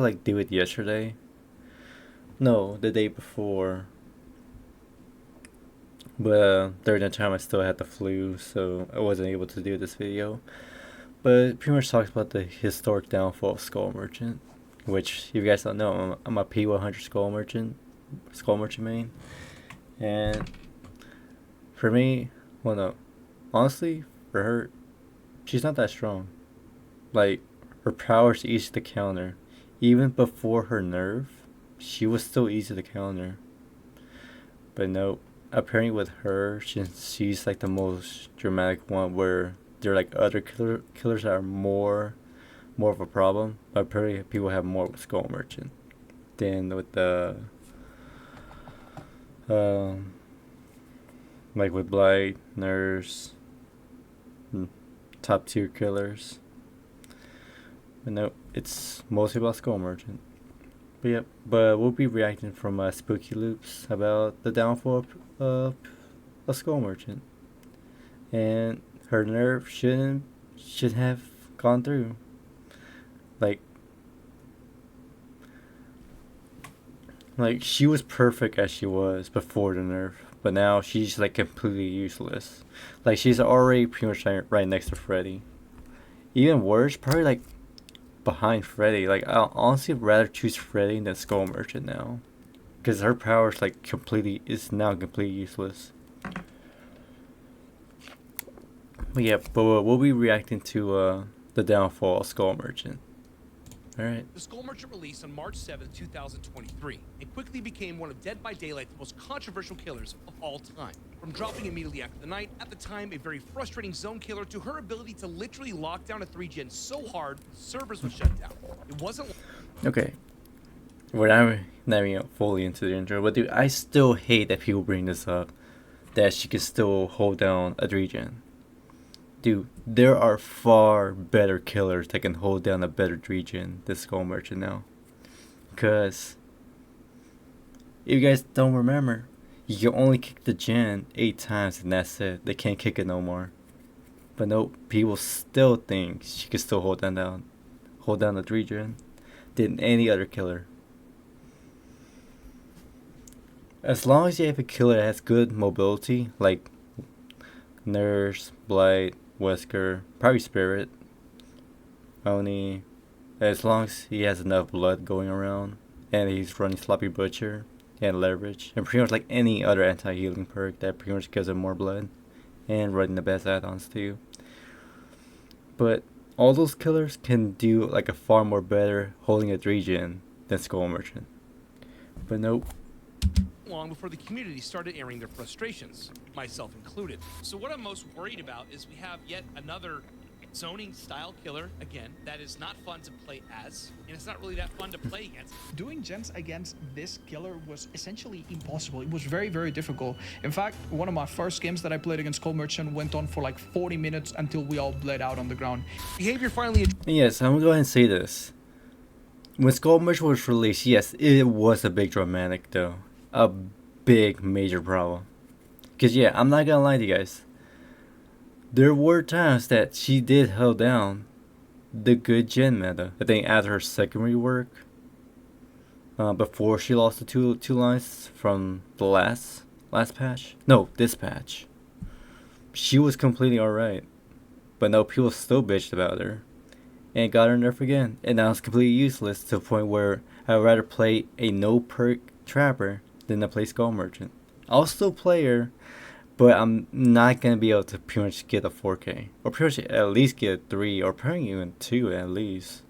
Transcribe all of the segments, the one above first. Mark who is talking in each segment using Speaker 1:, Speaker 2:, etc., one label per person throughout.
Speaker 1: like do it yesterday. No, the day before. But during the time I still had the flu, so I wasn't able to do this video. But it pretty much talks about the historic downfall of Skull Merchant, which if you guys don't know, I'm a P100 Skull Merchant main, and for me, well no, honestly, for her, she's not that strong. Like her power's easy to counter, even before her nerf, she was still easy to counter. But no, apparently with her, she's like the most dramatic one where there are like other killers that are more of a problem. But apparently people have more with Skull Merchant than with the um like with Blight, Nurse, top tier killers. But no, it's mostly about Skull Merchant. But yep, but we'll be reacting from Spooky Loops about the downfall of a Skull Merchant, and her nerf should have gone through. Like like she was perfect as she was before the nerf, but now she's like completely useless. Like she's already pretty much right next to Freddy. Even worse, probably like behind Freddy. Like I'll honestly rather choose Freddy than Skull Merchant now, because her power is like is now completely useless. But yeah, but we'll be reacting to the downfall of Skull Merchant. Alright.
Speaker 2: The Skull Merchant released on March 7th, 2023, and quickly became one of Dead by Daylight's most controversial killers of all time. From dropping immediately after the night, at the time a very frustrating zone killer, to her ability to literally lock down a 3-gen so hard, servers would shut down. It wasn't...
Speaker 1: Okay. We're not even fully into the intro, but dude, I still hate that people bring this up. That she can still hold down a 3-gen. Dude, there are far better killers that can hold down a better 3-gen than Skull Merchant now. Because, if you guys don't remember, you can only kick the gen 8 times and that's it. They can't kick it no more. But nope, people still think she can still hold down the 3-gen than any other killer. As long as you have a killer that has good mobility, like Nurse, Blight, Wesker, probably Spirit, Oni, as long as he has enough blood going around and he's running Sloppy Butcher and Leverage and pretty much like any other anti-healing perk that pretty much gives him more blood and running the best add-ons too. But all those killers can do like a far more better holding a 3-gen than Skull Merchant. But nope.
Speaker 2: long before the community started airing their frustrations, myself included. So what I'm most worried about is we have yet another zoning style killer, again, that is not fun to play as, and it's not really that fun to play against.
Speaker 3: Doing gens against this killer was essentially impossible. It was very, very difficult. In fact, one of my first games that I played against Skull Merchant went on for like 40 minutes until we all bled out on the ground.
Speaker 2: Behavior finally...
Speaker 1: Yes, I'm gonna go ahead and say this. When Skull Merchant was released, yes, it was a big dramatic though. A big major problem. Because yeah, I'm not gonna lie to you guys. There were times that she did hold down the good gen meta. I think after her second rework, before she lost the two lines from the last patch. No, this patch. She was completely alright. But no, people still bitched about her. And got her nerf again. And now it's completely useless to the point where I'd rather play a no perk trapper than to play Skull Merchant. I'll still play her, but I'm not going to be able to pretty much get a 4K. Or pretty much at least get a 3, or probably even 2 at least.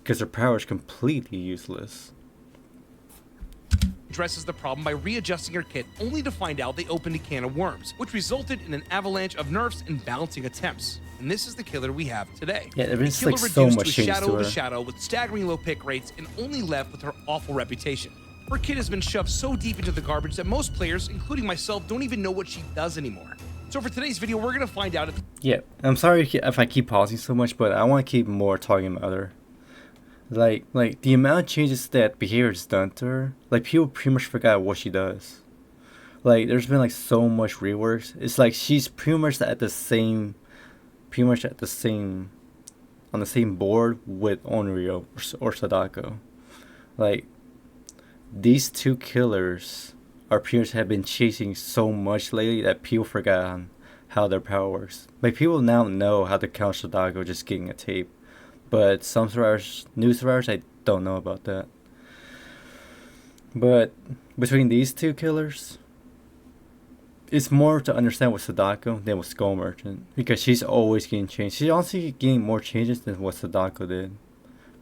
Speaker 1: Because her power is completely useless.
Speaker 2: Addresses the problem by readjusting her kit, only to find out they opened a can of worms, which resulted in an avalanche of nerfs and balancing attempts. And this is the killer we have today.
Speaker 1: Yeah, there's
Speaker 2: killer
Speaker 1: like so
Speaker 2: reduced
Speaker 1: much
Speaker 2: to a
Speaker 1: change
Speaker 2: shadow
Speaker 1: to
Speaker 2: of a
Speaker 1: her.
Speaker 2: shadow with staggering low pick rates and only left with her awful reputation. Her kit has been shoved so deep into the garbage that most players, including myself, don't even know what she does anymore. So for today's video, we're gonna find out if...
Speaker 1: Yeah, I'm sorry if I keep pausing so much, but I want to keep more talking about her. Like the amount of changes that behavior has done to her, like people pretty much forgot what she does. Like there's been like so much reworks. It's like she's pretty much on the same board with Onryo or Sadako. Like, these two killers, our peers have been chasing so much lately that people forgot on how their power works. Like, people now know how to count Sadako just getting a tape, but some survivors, new survivors, I don't know about that. But between these two killers, it's more to understand with Sadako than with Skull Merchant, because she's always getting changed. She's honestly getting more changes than what Sadako did.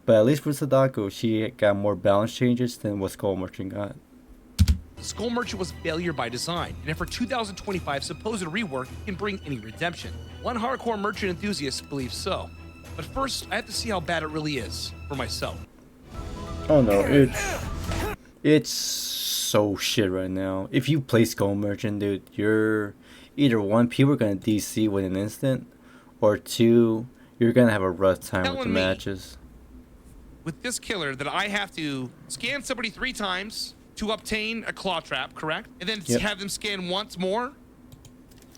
Speaker 1: But at least with Sadako, she got more balance changes than what Skull Merchant got.
Speaker 2: Skull Merchant was failure by design, and if her 2025 supposed rework can bring any redemption. One hardcore merchant enthusiast believes so. But first, I have to see how bad it really is for myself.
Speaker 1: Oh no, it's so shit right now. If you play Skull Merchant, dude, you're either one, people are gonna DC within an instant, or two, you're gonna have a rough time with the matches.
Speaker 2: With this killer, that I have to scan somebody 3 times to obtain a claw trap, correct? And then have them scan once more.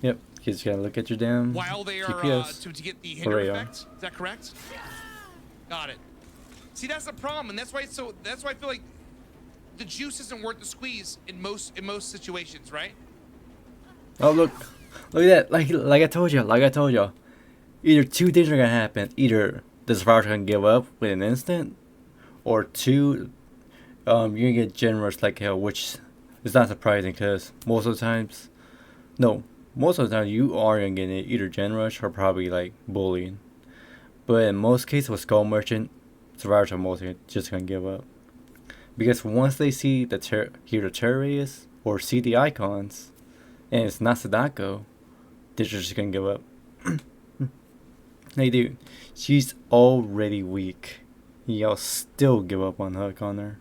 Speaker 1: Yep, you just gotta look at your damn
Speaker 2: while they are to get the hinder effect. Is that correct? Got it. See, that's the problem, and that's why I feel like the juice isn't worth the squeeze in most situations, right?
Speaker 1: Oh look at that! Like I told you, either two things are gonna happen: either the survivors are gonna give up within an instant, or two, you're gonna get generous like hell, which is not surprising because most of the time you are gonna get either generous or probably like bullying. But in most cases with Skull Merchant, survivors are mostly just gonna give up. Because once they see hear the terror radius or see the icons, and it's not Sadako, they're just gonna give up. Hey dude, she's already weak. Y'all still give up on Hook on her.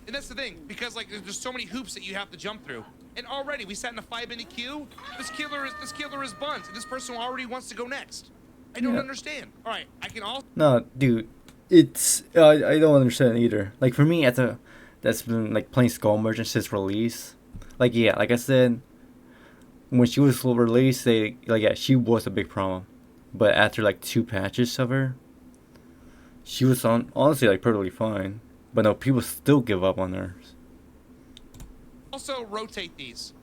Speaker 2: And that's the thing, because like there's so many hoops that you have to jump through. And already we sat in a 5-minute queue. This killer is buns, and this person already wants to go next. I don't understand. All right, I can also.
Speaker 1: No, dude. It's I don't understand either. Like for me, that's been like playing Skull Merchant since release. Like like I said, when she was released, she was a big problem. But after like 2 patches of her, she was honestly like perfectly fine. But no, people still give up on her.
Speaker 2: Also rotate these.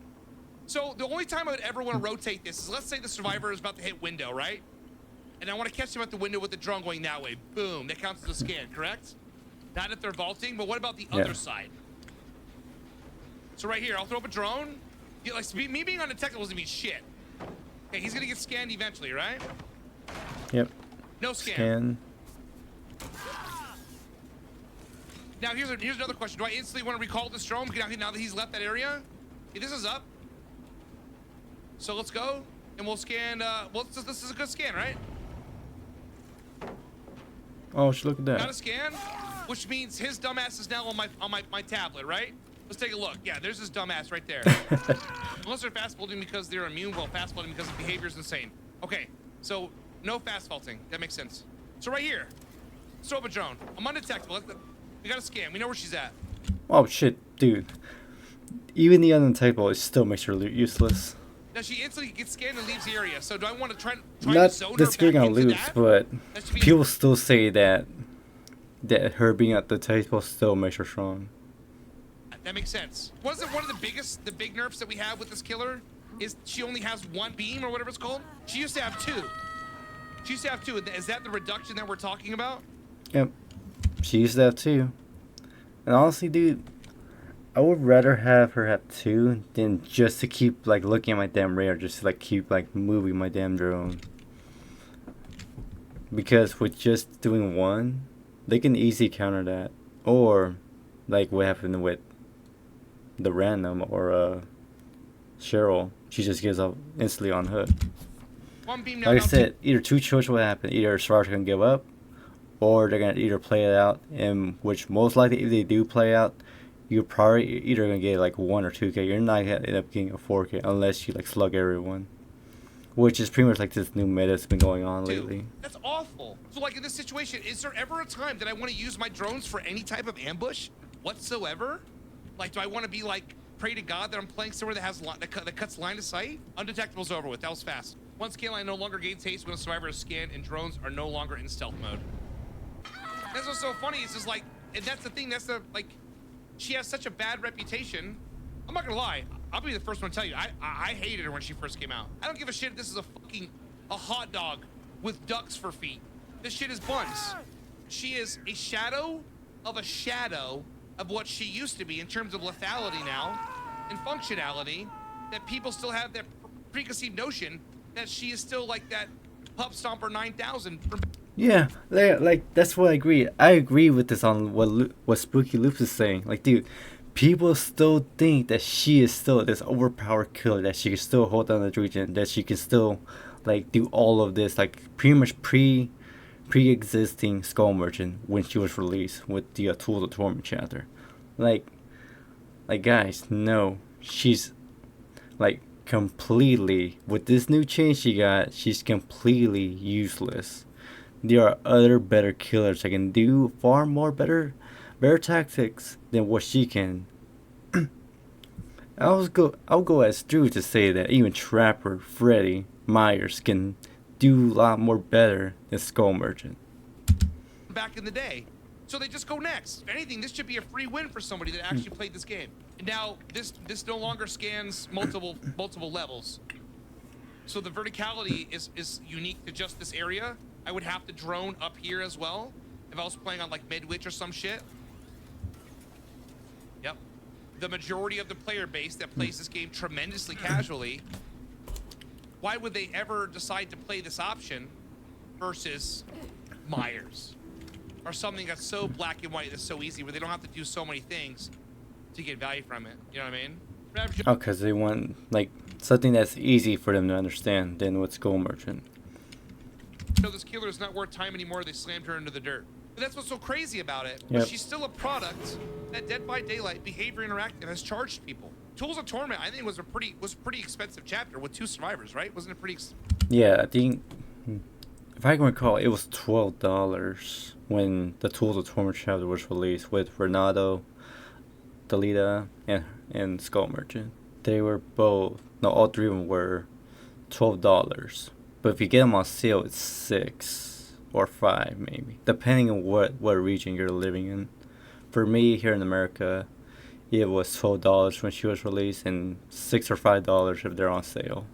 Speaker 2: So the only time I would ever want to rotate this is, let's say the survivor is about to hit window, right? And I want to catch them at the window with the drone going that way. Boom. That counts as a scan, correct? Not if they're vaulting, but what about the other side? So right here, I'll throw up a drone. Like me being undetectable doesn't mean shit. Okay, he's going to get scanned eventually, right?
Speaker 1: Yep.
Speaker 2: No scan. Now, here's another question. Do I instantly want to recall this drone now that he's left that area? Okay, this is up. So let's go. And we'll scan. This is a good scan, right?
Speaker 1: Oh, look at that.
Speaker 2: Got a scan, which means his dumbass is now on my tablet, right? Let's take a look. Yeah, there's his dumbass right there. Unless they're fast vaulting because they're immune, well, fast vaulting because the behavior is insane. Okay, so no fast vaulting. That makes sense. So right here, let's throw up a drone. I'm undetectable. We got a scan. We know where she's at.
Speaker 1: Oh shit, dude. Even the undetectable, it still makes her useless.
Speaker 2: Now she instantly gets scanned and leaves the area. So do I want to try
Speaker 1: not
Speaker 2: to zone
Speaker 1: that's
Speaker 2: her back
Speaker 1: getting on
Speaker 2: into
Speaker 1: loops, but people still say that her being at the table still makes her strong.
Speaker 2: That makes sense. Wasn't one of the big nerfs that we have with this killer is she only has 1 beam or whatever it's called? She used to have 2. She used to have 2. Is that the reduction that we're talking about?
Speaker 1: Yep. She used to have 2. And honestly, dude, I would rather have her have 2 than just to keep like looking at my damn radar, just to like keep like moving my damn drone. Because with just doing 1, they can easily counter that. Or like what happened with the random or Cheryl, she just gives up instantly on Hook.
Speaker 2: 1 beam now.
Speaker 1: Like I said, either 2 choices will happen. Either survivors can give up, or they're gonna either play it out, and which most likely if they do play out, you're probably either gonna get like 1 or 2K. You're not gonna end up getting a 4K unless you like slug everyone, which is pretty much like this new meta that's been going on lately.
Speaker 2: That's awful. So like in this situation, is there ever a time that I want to use my drones for any type of ambush whatsoever? Like, do I want to be like, pray to God that I'm playing somewhere that has that cuts line of sight? Undetectable's over with. That was fast. One scan line no longer gains haste when a survivor is scanned, and drones are no longer in stealth mode. That's what's so funny. It's just like and that's the thing. That's the like, she has such a bad reputation. I'm not gonna lie. I'll be the first one to tell you. I hated her when she first came out. I don't give a shit if this is a hot dog with ducks for feet. This shit is buns. She is a shadow of what she used to be in terms of lethality now and functionality, that people still have that preconceived notion that she is still like that Pub Stomper 9000 from.
Speaker 1: Yeah, like that's what I agree. I agree with this on what Spooky Loops is saying. Like, dude, people still think that she is still this overpowered killer, that she can still hold down the region, that she can still like do all of this, like pretty much pre-existing Skull Merchant when she was released with the Tools of Torment chapter. Like guys, no, she's like completely, with this new change she got, she's completely useless. There are other better killers that can do far more better tactics than what she can. I'll go as through to say that even Trapper, Freddy, Myers can do a lot more better than Skull Merchant.
Speaker 2: Back in the day. So they just go next. If anything, this should be a free win for somebody that actually played this game. And now this no longer scans multiple levels. So the verticality is unique to just this area. I would have to drone up here as well if I was playing on like Midwich or some shit. Yep. The majority of the player base that plays this game tremendously casually, why would they ever decide to play this option versus Myers or something that's so black and white, that's so easy, where they don't have to do so many things to get value from it? You know what I mean?
Speaker 1: Oh, because they want like something that's easy for them to understand than with Skull Merchant.
Speaker 2: So this killer is not worth time anymore. They slammed her into the dirt. But that's what's so crazy about it.
Speaker 1: Yep.
Speaker 2: She's still a product that Dead by Daylight Behavior Interactive has charged people. Tools of Torment, I think, was a pretty expensive chapter with 2 survivors, right? Wasn't it pretty?
Speaker 1: Yeah, I think if I can recall, it was $12 when the Tools of Torment chapter was released with Renato, Delita, and Skull Merchant. They were both, no, all 3 of them were $12. But if you get them on sale, it's $6 or $5 maybe, depending on what region you're living in. For me here in America, it was $12 when she was released, and $6 or $5 if they're on sale.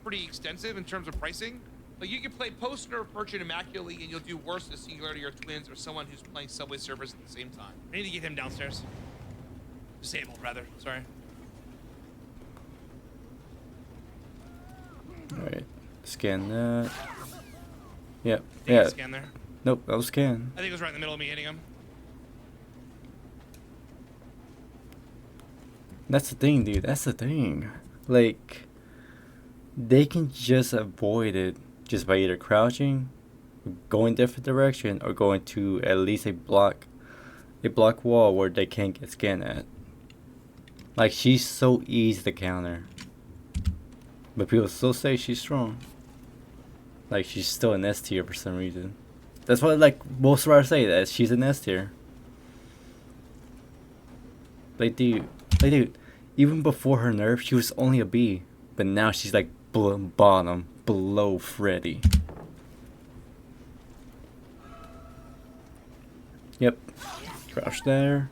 Speaker 2: Pretty extensive in terms of pricing. Like, you can play Post-Nerf Merchant immaculately, and you'll do worse than Singularity or Twins or someone who's playing Subway Surfers at the same time. I need to get him downstairs. Disabled, rather. Sorry.
Speaker 1: Alright, scan that. Yep,
Speaker 2: Did
Speaker 1: yeah.
Speaker 2: you scan there?
Speaker 1: Nope, that was scan.
Speaker 2: I think it was right in the middle of me hitting him.
Speaker 1: That's the thing, dude. That's the thing. Like, they can just avoid it just by either crouching, going different direction, or going to at least a block wall where they can't get scanned at. Like, she's so easy to counter, but people still say she's strong. Like, she's still an S tier for some reason. That's what, like, most of us say, that she's an S tier. Like, dude, even before her nerf, she was only a B, but now she's like bottom, below Freddy. Yep, crouch there.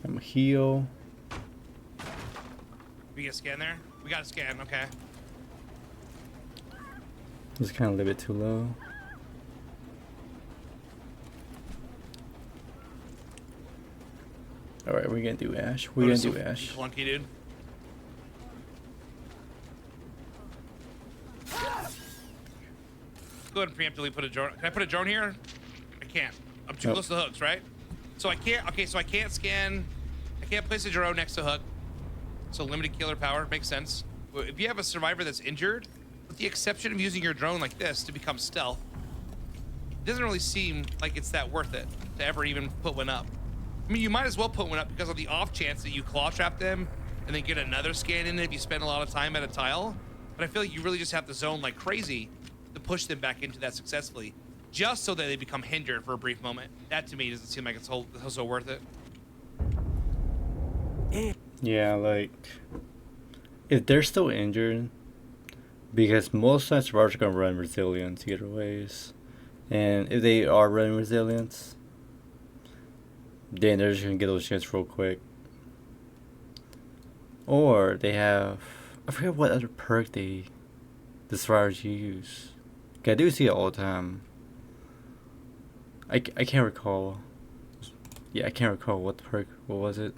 Speaker 1: I'm a heal.
Speaker 2: We get a scan there? We got a scan, okay.
Speaker 1: Just kind of a little bit too low. Alright, we're gonna do Ash. We're gonna do Ash.
Speaker 2: Clunky, dude. Go ahead and preemptively put a drone. Can I put a drone here? I can't. I'm too close to the hooks, right? So I can't. Okay, so I can't scan. I can't place a drone next to hook. So limited killer power makes sense. If you have a survivor that's injured, with the exception of using your drone like this to become stealth, it doesn't really seem like it's that worth it to ever even put one up. I mean, you might as well put one up because of the off chance that you claw trap them and then get another scan in it if you spend a lot of time at a tile. But I feel like you really just have to zone like crazy to push them back into that successfully, just so that they become hindered for a brief moment. That to me doesn't seem like it's so worth it.
Speaker 1: Yeah, like, if they're still injured, because most times survivors are gonna run resilience either ways, And if they are running resilience, then they're just gonna get those chances real quick. Or they have, I forget what other perk the survivors use. I do see it all the time. I can't recall. Yeah, I can't recall what the perk. What was it?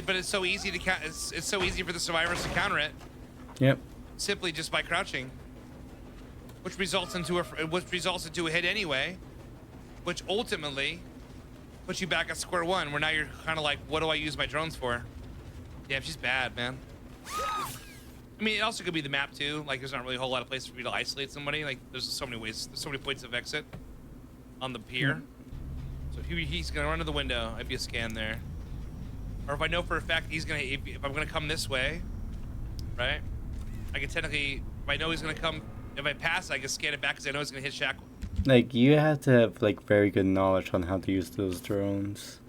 Speaker 2: But it's so easy to it's so easy for the survivors to counter it.
Speaker 1: Yep.
Speaker 2: Simply just by crouching, which results into a hit anyway, which ultimately puts you back at square one, where now you're kind of like, what do I use my drones for? Yeah, she's bad, man. I mean, it also could be the map too. Like, there's not really a whole lot of places for you to isolate somebody. Like, there's so many ways, there's so many points of exit on the pier. So if he's gonna run to the window, I'd be a scan there. Or if I know for a fact he's gonna, if I'm gonna come this way, right? I can technically, if I know he's gonna come, if I pass, I can scan it back because I know he's gonna hit shackle.
Speaker 1: Like, you have to have like very good knowledge on how to use those drones,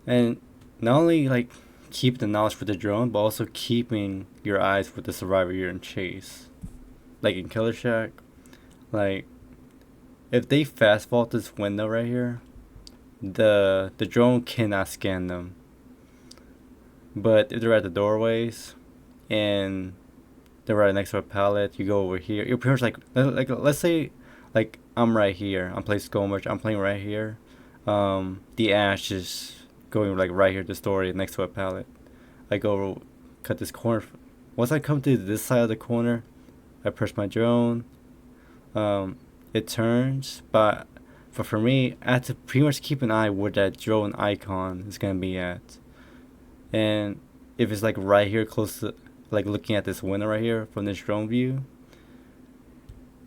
Speaker 1: and not only like keep the knowledge for the drone, but also keeping your eyes with the survivor you're in chase. Like in Killer Shack, like if they fast vault this window right here, the drone cannot scan them. But if they're at the doorways and they're right next to a pallet, you go over here. You're pretty much like let's say like I'm right here. I'm playing Skull I'm playing right here. The Ash is going like right here to the story next to a pallet. I go cut this corner. Once I come to this side of the corner, I press my drone. It turns, but for me, I have to pretty much keep an eye where that drone icon is gonna be at. And if it's like right here close to, like looking at this window right here from this drone view,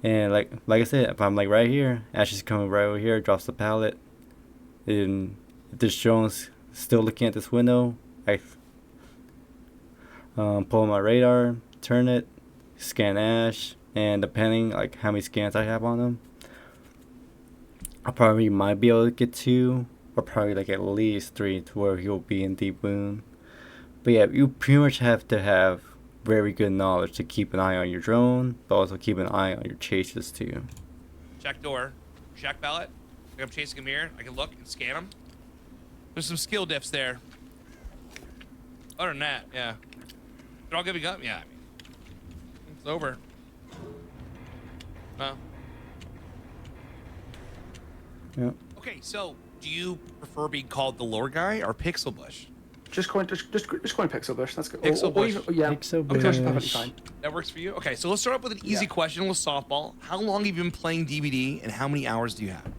Speaker 1: and like I said, if I'm like right here, Ash is coming right over here, drops the pallet, and if this drone's still looking at this window, I pull my radar, turn it, scan Ash, and depending like how many scans I have on him, I probably might be able to get 2 or probably like at least 3 to where he'll be in deep wound. But yeah, you pretty much have to have very good knowledge to keep an eye on your drone, but also keep an eye on your chases too.
Speaker 2: Shack door, shack pallet. Like I'm chasing him here. I can look and scan him. There's some skill diffs there. Other than that, yeah. They're all giving up. Yeah, I mean, it's over. No.
Speaker 1: Yep.
Speaker 2: Okay, so do you prefer being called the lore guy or Pixel Bush?
Speaker 4: Just call him Pixel Bush. That's good.
Speaker 2: Pixel Bush.
Speaker 4: Yeah,
Speaker 1: Pixel
Speaker 4: Pixel Bush is perfectly
Speaker 1: Bush.
Speaker 4: fine.
Speaker 2: That works for you? Okay, so let's start off with an easy
Speaker 4: Yeah.
Speaker 2: question, a little softball. How long have you been playing DBD and how many hours do you have?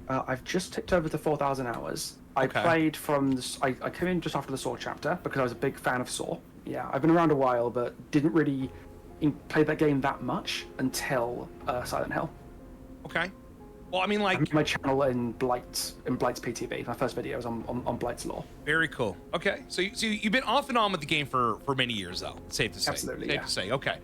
Speaker 4: I've just ticked over to 4,000 hours. I
Speaker 2: Okay.
Speaker 4: played from I came in just after the Saw chapter because I was a big fan of Saw. Yeah, I've been around a while, but didn't really play that game that much until Silent Hill.
Speaker 2: Okay. Well, I mean,
Speaker 4: I
Speaker 2: like,
Speaker 4: made my channel in Blight's PTV. My first video was on Blight's lore.
Speaker 2: very cool. Okay, so you've been off and on with the game for many years, though. Safe to say.
Speaker 4: Absolutely,
Speaker 2: Safe
Speaker 4: yeah.
Speaker 2: to say. Okay.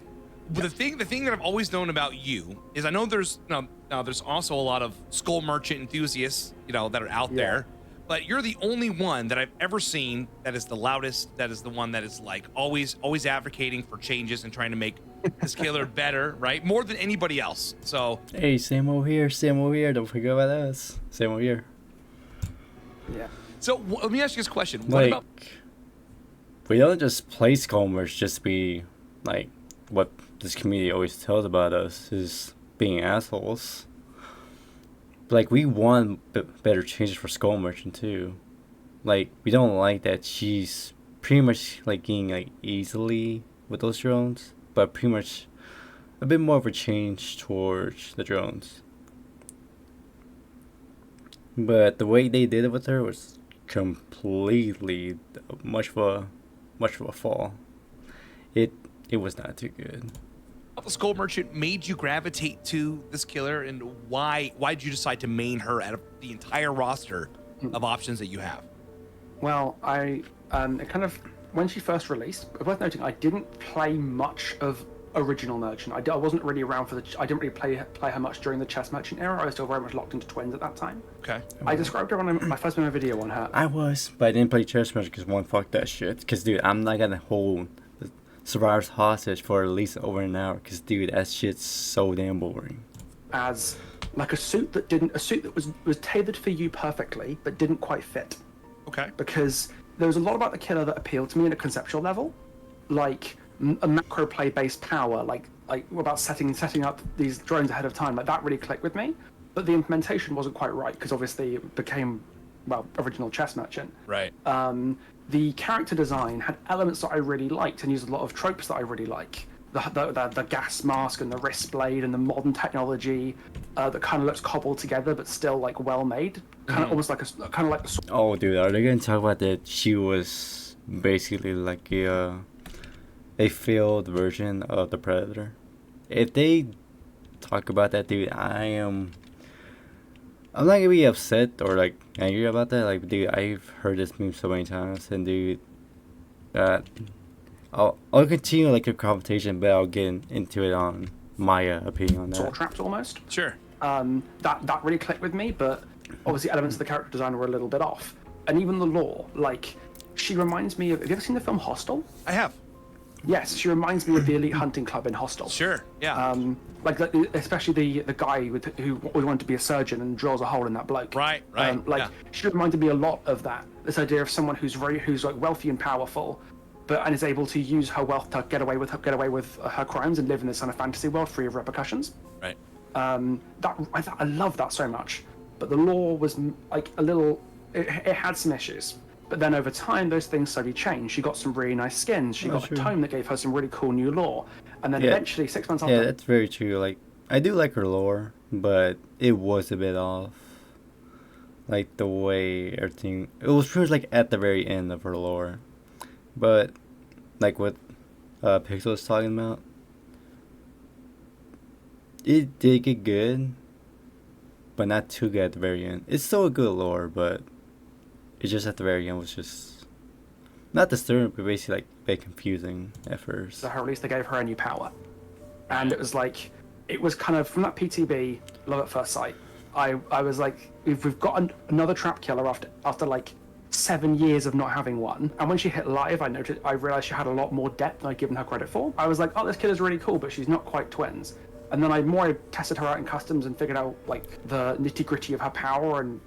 Speaker 2: But the thing that I've always known about you is I know there's now there's also a lot of Skull Merchant enthusiasts, that are out there, but you're the only one that I've ever seen that is the loudest, that is the one that is like always advocating for changes and trying to make this killer better, right? More than anybody else. So
Speaker 1: Hey, same over here, same over here. Don't forget about us. Same over here.
Speaker 4: Yeah.
Speaker 2: so let me ask you this question. What
Speaker 1: Like,
Speaker 2: about
Speaker 1: we don't just play Skullmerch just to be like what this community always tells about us is being assholes. Like, we want better changes for Skull Merchant too. Like, we don't like that she's pretty much like getting like easily with those drones, but pretty much a bit more of a change towards the drones. But the way they did it with her was completely much of a fall. It was not too good.
Speaker 2: the Skull Merchant made you gravitate to this killer, and why did you decide to main her out of the entire roster of options that you have?
Speaker 4: Well, it kind of, when she first released, worth noting, I didn't play much of original Merchant. I wasn't really around for I didn't really play her much during the Chess Merchant era. I was still very much locked into Twins at that time.
Speaker 2: Okay.
Speaker 4: I described her on my first video on her.
Speaker 1: I was, but I didn't play Chess Merchant because fuck that shit. Because, dude, I'm not gonna hold survivors hostage for at least over an hour. Cause dude, that shit's so damn boring.
Speaker 4: As like a suit that was tailored for you perfectly, but didn't quite fit.
Speaker 2: Okay.
Speaker 4: Because there was a lot about the killer that appealed to me at a conceptual level, like a macro play based power, like about setting up these drones ahead of time. Like that really clicked with me, but the implementation wasn't quite right because obviously it became, well, original chess merchant.
Speaker 2: Right.
Speaker 4: The character design had elements that I really liked and used a lot of tropes that I really like. The gas mask and the wrist blade and the modern technology that kind of looks cobbled together but still like well made, kind of almost like the
Speaker 1: Oh, dude, are they gonna talk about that? She was basically like a failed version of the Predator. If they talk about that, dude, I'm not gonna be upset or like angry about that. Like, dude, I've heard this meme so many times, and dude, I'll continue like a conversation, but I'll get into it on my opinion on
Speaker 4: saw
Speaker 1: that.
Speaker 4: traps almost.
Speaker 2: Sure.
Speaker 4: That really clicked with me, but obviously elements of the character design were a little bit off, and even the lore. Like, she reminds me of. Have you ever seen the film Hostel?
Speaker 2: I have.
Speaker 4: Yes, she reminds me of the elite hunting club in Hostel.
Speaker 2: Sure. Yeah.
Speaker 4: Like especially the guy who wanted to be a surgeon and drills a hole in that bloke.
Speaker 2: Right.
Speaker 4: She reminded me a lot of that. This idea of someone who's like wealthy and powerful, and is able to use her wealth to get away with her crimes and live in this kind of fantasy world free of repercussions.
Speaker 2: Right.
Speaker 4: I love that so much, but the lore was like a little. It had some issues. But then over time, those things slowly changed. She got some really nice skins. She got a tome that gave her some really cool new lore. And then eventually, 6 months after...
Speaker 1: Yeah, that's very true. Like, I do like her lore, but it was a bit off. Like, the way everything... It was pretty much like at the very end of her lore. But, like what Pixel was talking about, it did get good, but not too good at the very end. It's still a good lore, but... It just at the very end was just not disturbing, but basically like a bit confusing at first.
Speaker 4: So her release, they gave her a new power, and it was like it was kind of from that PTB love at first sight. I was like, if we've got another trap killer after like 7 years of not having one, and when she hit live, I realized she had a lot more depth than I'd given her credit for. I was like, oh, this killer's really cool, but she's not quite twins. And then I tested her out in customs and figured out like the nitty gritty of her power, and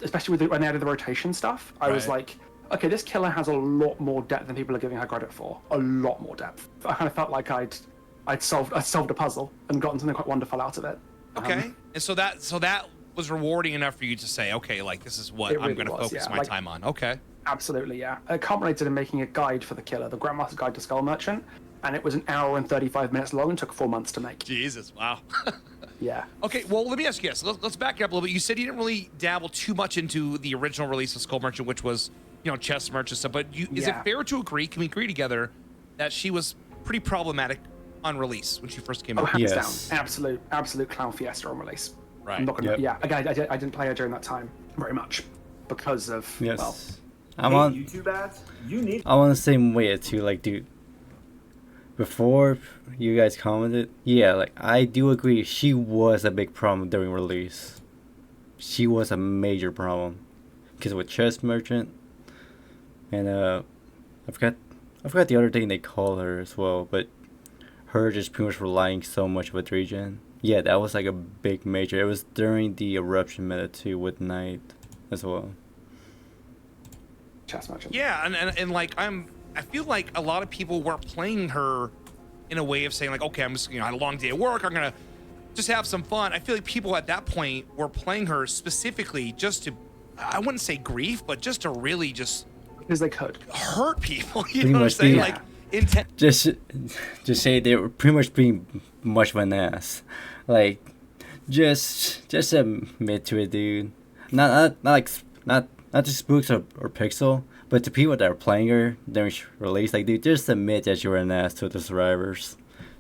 Speaker 4: especially when they added the rotation stuff, I was like, okay, this killer has a lot more depth than people are giving her credit for. A lot more depth. I kind of felt like I'd solved a puzzle and gotten something quite wonderful out of it.
Speaker 2: Okay. And so that was rewarding enough for you to say, okay, like this is what I'm going to focus my time on. Okay.
Speaker 4: Absolutely, yeah. It culminated in making a guide for the killer, the Grandmaster's Guide to Skull Merchant, and it was 1 hour and 35 minutes long and took 4 months to make.
Speaker 2: Jesus, wow.
Speaker 4: Yeah. Okay,
Speaker 2: well, let me ask you this. Let's back up a little bit. You said you didn't really dabble too much into the original release of Skull Merchant, which was, chess merchant stuff. But is it fair to agree, can we agree together, that she was pretty problematic on release when she first came out?
Speaker 4: Hands down. Absolute clown fiesta on release.
Speaker 2: Right.
Speaker 4: I'm not gonna, Again, I didn't play her during that time very much because of,
Speaker 5: YouTube ads? I'm
Speaker 1: on the same way too, like, dude. Before you guys commented, like, I do agree, she was a big problem during release. She was a major problem. Because with Chess Merchant, and I forgot the other thing they call her as well, but her just pretty much relying so much with regen. Yeah, that was like a big major. It was during the eruption meta too with Knight as well.
Speaker 4: Chess Merchant.
Speaker 2: Yeah, and like I feel like a lot of people were playing her in a way of saying like, okay, I'm just, I had a long day at work, I'm gonna just have some fun. I feel like people at that point were playing her specifically just to, I wouldn't say grief, but just to really just
Speaker 4: because they could
Speaker 2: hurt people. You know what I'm saying? Like intent.
Speaker 1: Just say they were pretty much being much of an ass. Like, just admit to it, dude. Not to Spooks or Pixel, but to people that are playing her during release, like, dude, just admit that you were an ass to the survivors.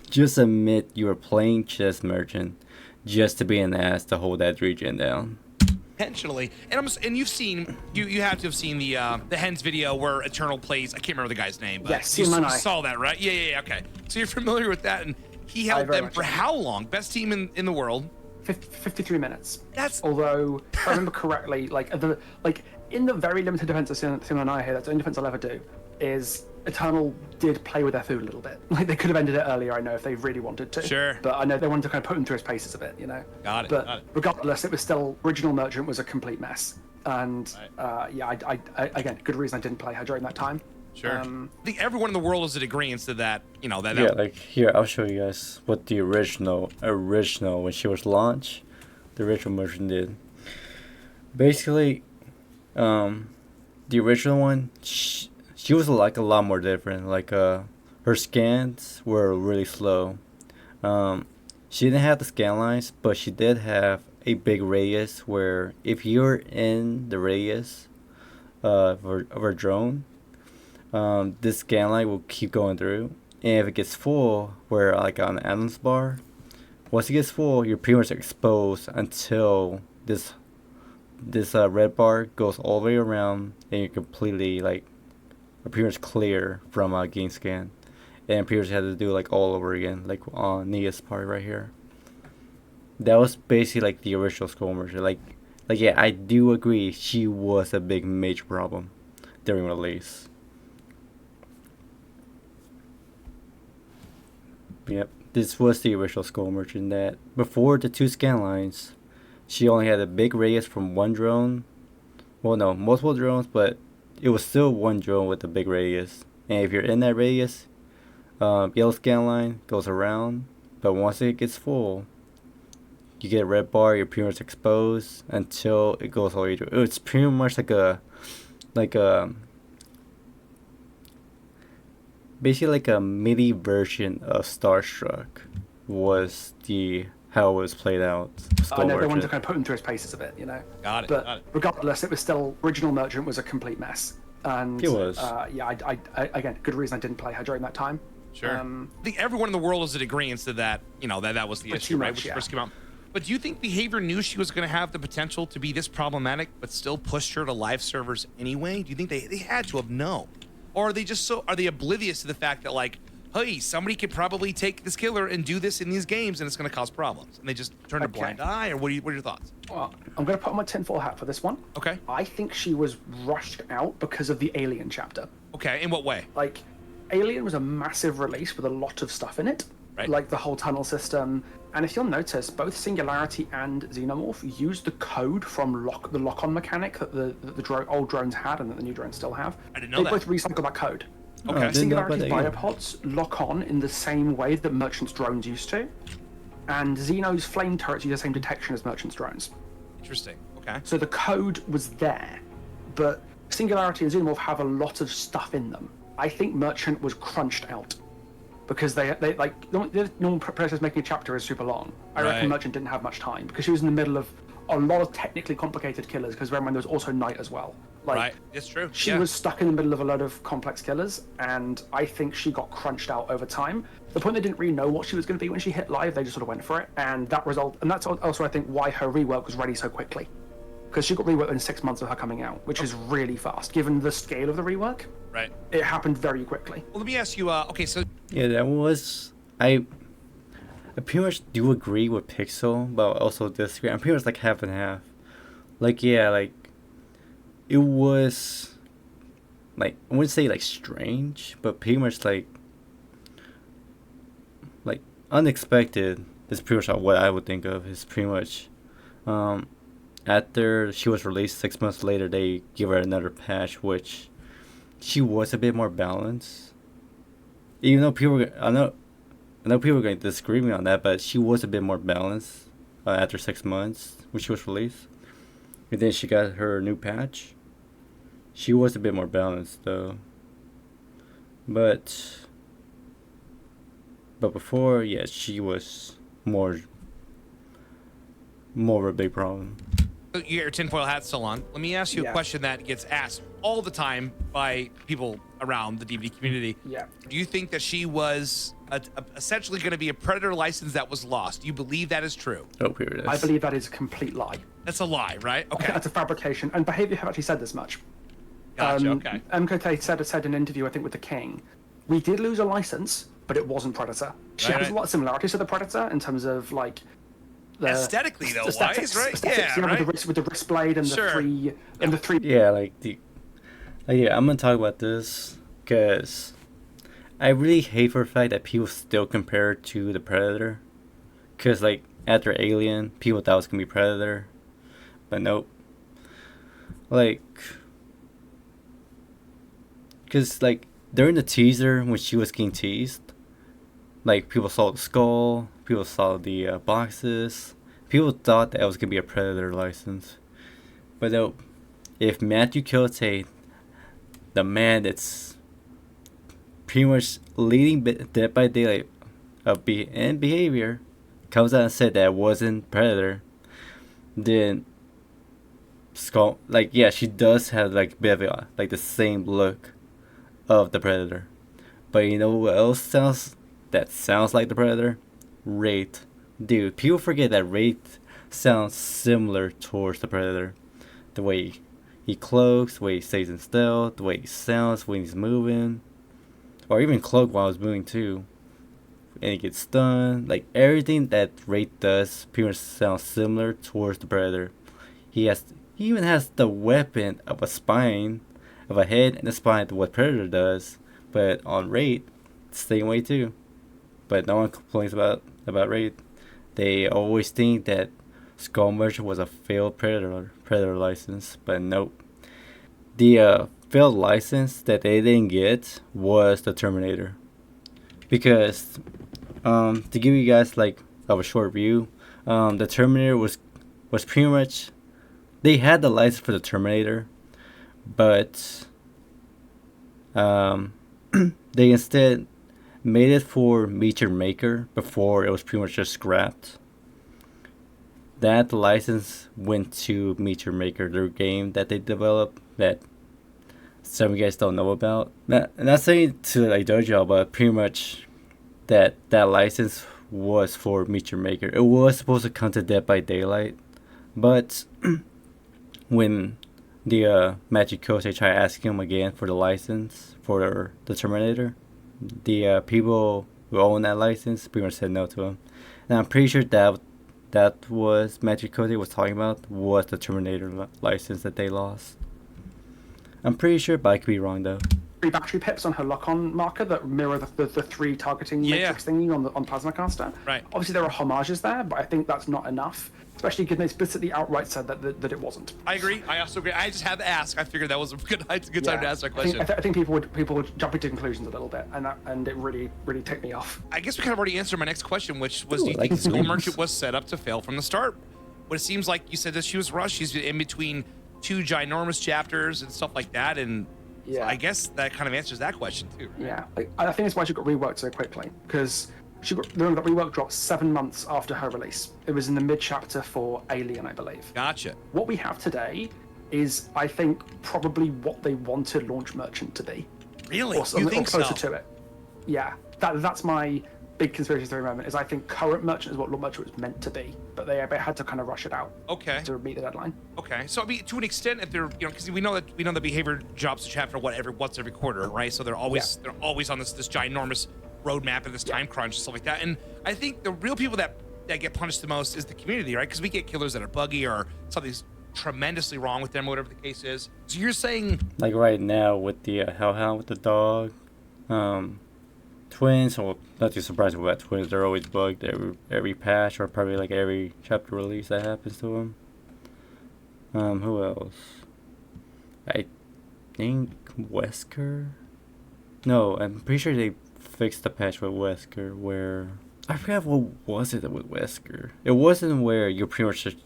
Speaker 1: Just admit you were playing Chess Merchant just to be an ass to hold that regen down.
Speaker 2: Intentionally, and you've seen, you have to have seen the Hens video where Eternal plays. I can't remember the guy's name, but
Speaker 4: yes,
Speaker 2: you saw that, right? Yeah. Okay, so you're familiar with that, and he held them for how long? Best team in the world.
Speaker 4: 53 minutes.
Speaker 2: That's
Speaker 4: although if I remember correctly, in the very limited defense I've seen on I here, that's the only defense I'll ever do, is Eternal did play with their food a little bit. Like they could have ended it earlier, I know, if they really wanted to.
Speaker 2: Sure.
Speaker 4: But I know they wanted to kind of put him through his paces a bit, you know.
Speaker 2: Got it.
Speaker 4: But
Speaker 2: got it.
Speaker 4: regardless, it was still original Merchant was a complete mess, and yeah, I again, good reason I didn't play her during that time.
Speaker 2: Sure. I think everyone in the world is in agreement to that. You know that.
Speaker 1: Yeah, like here, I'll show you guys what the original when she was launched, the original version did. Basically, the original one, she was like a lot more different. Like her scans were really slow. She didn't have the scan lines, but she did have a big radius where if you're in the radius of her drone, this scan line will keep going through. And if it gets full, where like on the Adams bar, once it gets full, you're pretty much exposed until this red bar goes all the way around, and you're completely like pretty much clear from game scan. And pretty much had to do like all over again, like on Nia's part right here. That was basically like the original Skull Merchant. Like yeah, I do agree she was a big major problem during release. Yep, this was the original Skull Merchant. That before the 2 scan lines, she only had a big radius from one drone. Well, no, multiple drones, but it was still one drone with a big radius. And if you're in that radius, yellow scan line goes around. But once it gets full, you get a red bar. You're pretty much exposed until it goes all the way through. It's pretty much basically like a mini version of Starstruck was how it was played out.
Speaker 4: I know they wanted to kind of put him through his paces a bit, you know.
Speaker 2: Got it.
Speaker 4: But
Speaker 2: got it.
Speaker 4: regardless, it was still original Merchant was a complete mess, and
Speaker 1: It was.
Speaker 4: yeah, I again, good reason I didn't play her during that time.
Speaker 2: Sure. I think everyone in the world is in agreement to that. You know that was the issue, right? When she first came out. But do you think Behavior knew she was going to have the potential to be this problematic, but still pushed her to live servers anyway? Do you think they had to have known, or are they oblivious to the fact that like, hey, somebody could probably take this killer and do this in these games, and it's going to cause problems, and they just turn a blind eye? Or what are your thoughts?
Speaker 4: Well, I'm going to put on my tinfoil hat for this one.
Speaker 2: Okay.
Speaker 4: I think she was rushed out because of the Alien chapter.
Speaker 2: Okay. In what way?
Speaker 4: Like, Alien was a massive release with a lot of stuff in it,
Speaker 2: Right.
Speaker 4: like the whole tunnel system. And if you'll notice, both Singularity and Xenomorph used the code from the lock-on mechanic that the old drones had and that the new drones still have.
Speaker 2: I didn't know
Speaker 4: they
Speaker 2: that.
Speaker 4: both recycle that code.
Speaker 2: Okay.
Speaker 4: Singularity's biopods lock on in the same way that Merchant's drones used to, and Xeno's flame turrets use the same detection as Merchant's drones.
Speaker 2: Interesting. Okay.
Speaker 4: So the code was there, but Singularity and Xenomorph have a lot of stuff in them. I think Merchant was crunched out because they like the normal process making a chapter is super long. I reckon Merchant didn't have much time because she was in the middle of a lot of technically complicated killers. Because remember, there was also Night as well. Like,
Speaker 2: right. It's true.
Speaker 4: She was stuck in the middle of a load of complex killers, and I think she got crunched out over time. The point they didn't really know what she was going to be when she hit live, they just sort of went for it, and that's also I think why her rework was ready so quickly, because she got reworked in 6 months of her coming out, which is really fast given the scale of the rework.
Speaker 2: Right.
Speaker 4: It happened very quickly.
Speaker 2: Well, let me ask you. Okay, so
Speaker 1: Yeah, that was I pretty much do agree with Pixel, but also disagree. I'm pretty much like half and half. Like yeah, like it was like I wouldn't say like strange, but pretty much like unexpected is pretty much what I would think of. Is pretty much after she was released 6 months later, they give her another patch, which she was a bit more balanced. Even though I know people are going to disagree with me on that, but she was a bit more balanced after 6 months when she was released. And then she got her new patch. She was a bit more balanced though. But before, yeah, she was more of a big problem.
Speaker 2: you get your tinfoil hat still on. Let me ask you a question that gets asked all the time by people around the DVD community.
Speaker 4: Yeah.
Speaker 2: Do you think that she was essentially going to be a Predator license that was lost? Do you believe that is true?
Speaker 1: Oh, here it is.
Speaker 4: I believe that is a complete lie.
Speaker 2: That's a lie, right? Okay.
Speaker 4: That's a fabrication. And Behavior have actually said this much.
Speaker 2: Gotcha, okay.
Speaker 4: MKT said in an interview, I think, with the King, we did lose a license, but it wasn't Predator. She has a lot of similarities to the Predator in terms of, like, the
Speaker 2: aesthetically, though,
Speaker 4: aesthetics,
Speaker 2: wise, right?
Speaker 4: Aesthetics,
Speaker 2: Yeah,
Speaker 4: right?
Speaker 2: right?
Speaker 4: With the wrist blade and the three.
Speaker 1: Yeah, like I'm gonna talk about this because I really hate for the fact that people still compare it to the Predator. Because, like, after Alien, people thought it was going to be Predator. But nope. Like, because, like, during the teaser, when she was getting teased, like, people saw the skull, people saw the boxes. People thought that it was going to be a Predator license. But nope. If Matthew Kiltay, the man that's pretty much leading Dead by Daylight in behavior, comes out and said that it wasn't Predator, then Skull, like, yeah, she does have like a bit of like the same look of the Predator. But you know what else sounds like the Predator? Wraith. Dude, people forget that Wraith sounds similar towards the Predator. The way he cloaks, the way he stays in stealth, the way he sounds when he's moving. Or even cloak while he's moving too. And he gets stunned. Like, everything that Wraith does pretty much sounds similar towards the Predator. He even has the weapon of a spine, of a head and a spine to what Predator does. But on Wraith, it's the same way too. But no one complains about Wraith. They always think that Skull Merchant was a failed Predator license, but nope. The failed license that they didn't get was the Terminator. Because to give you guys like of a short view, the Terminator was pretty much, they had the license for the Terminator, but they instead made it for Meet Your Maker before it was pretty much just scrapped. That license went to Meet Your Maker, their game that they developed that some of you guys don't know about. Not saying to like judge y'all, but pretty much that license was for Meet Your Maker. It was supposed to come to Dead by Daylight, but when the Magic Coast, they tried asking him again for the license for the Terminator, the people who own that license pretty much said no to him. And I'm pretty sure that was Magic Coast was talking about was the Terminator license that they lost. I'm pretty sure, but I could be wrong though.
Speaker 4: 3 battery pips on her lock-on marker that mirror the 3 targeting matrix thingy on Plasma Caster.
Speaker 2: Right.
Speaker 4: Obviously, there are homages there, but I think that's not enough. Especially given they explicitly outright said that it wasn't.
Speaker 2: I agree. I also agree. I just had to ask. I figured that was a good time to ask that question.
Speaker 4: I think people would jump into conclusions a little bit, and it really ticked me off.
Speaker 2: I guess we kind of already answered my next question, which was, do you think the Skull Merchant was set up to fail from the start? But it seems like you said that she was rushed. She's in between 2 ginormous chapters and stuff like that, and so I guess that kind of answers that question too. Right?
Speaker 4: Yeah, I think it's why she got reworked so quickly, because the rework dropped 7 months after her release. It was in the mid-chapter for Alien, I believe.
Speaker 2: Gotcha.
Speaker 4: What we have today is, I think, probably what they wanted Launch Merchant to be.
Speaker 2: Really?
Speaker 4: Or
Speaker 2: You think
Speaker 4: closer
Speaker 2: so?
Speaker 4: to it. Yeah, that's my big conspiracy theory moment, is I think current Merchant is what Launch Merchant was meant to be, but they had to kind of rush it out.
Speaker 2: Okay.
Speaker 4: To meet the deadline.
Speaker 2: Okay. So I mean, to an extent, if they're, because we know the behavior drops a chapter once every quarter, right? So they're always on this ginormous roadmap and this time crunch and stuff like that. And I think the real people that get punished the most is the community, right? Because we get killers that are buggy or something's tremendously wrong with them, whatever the case is. So you're saying,
Speaker 1: like right now with the Hellhound with the dog, twins. Well, not too surprising about twins. They're always bugged every patch or probably like every chapter release that happens to them. Who else? I think Wesker. No, I'm pretty sure they fixed the patch with Wesker where I forgot what was it with Wesker. It wasn't where you're pretty much just,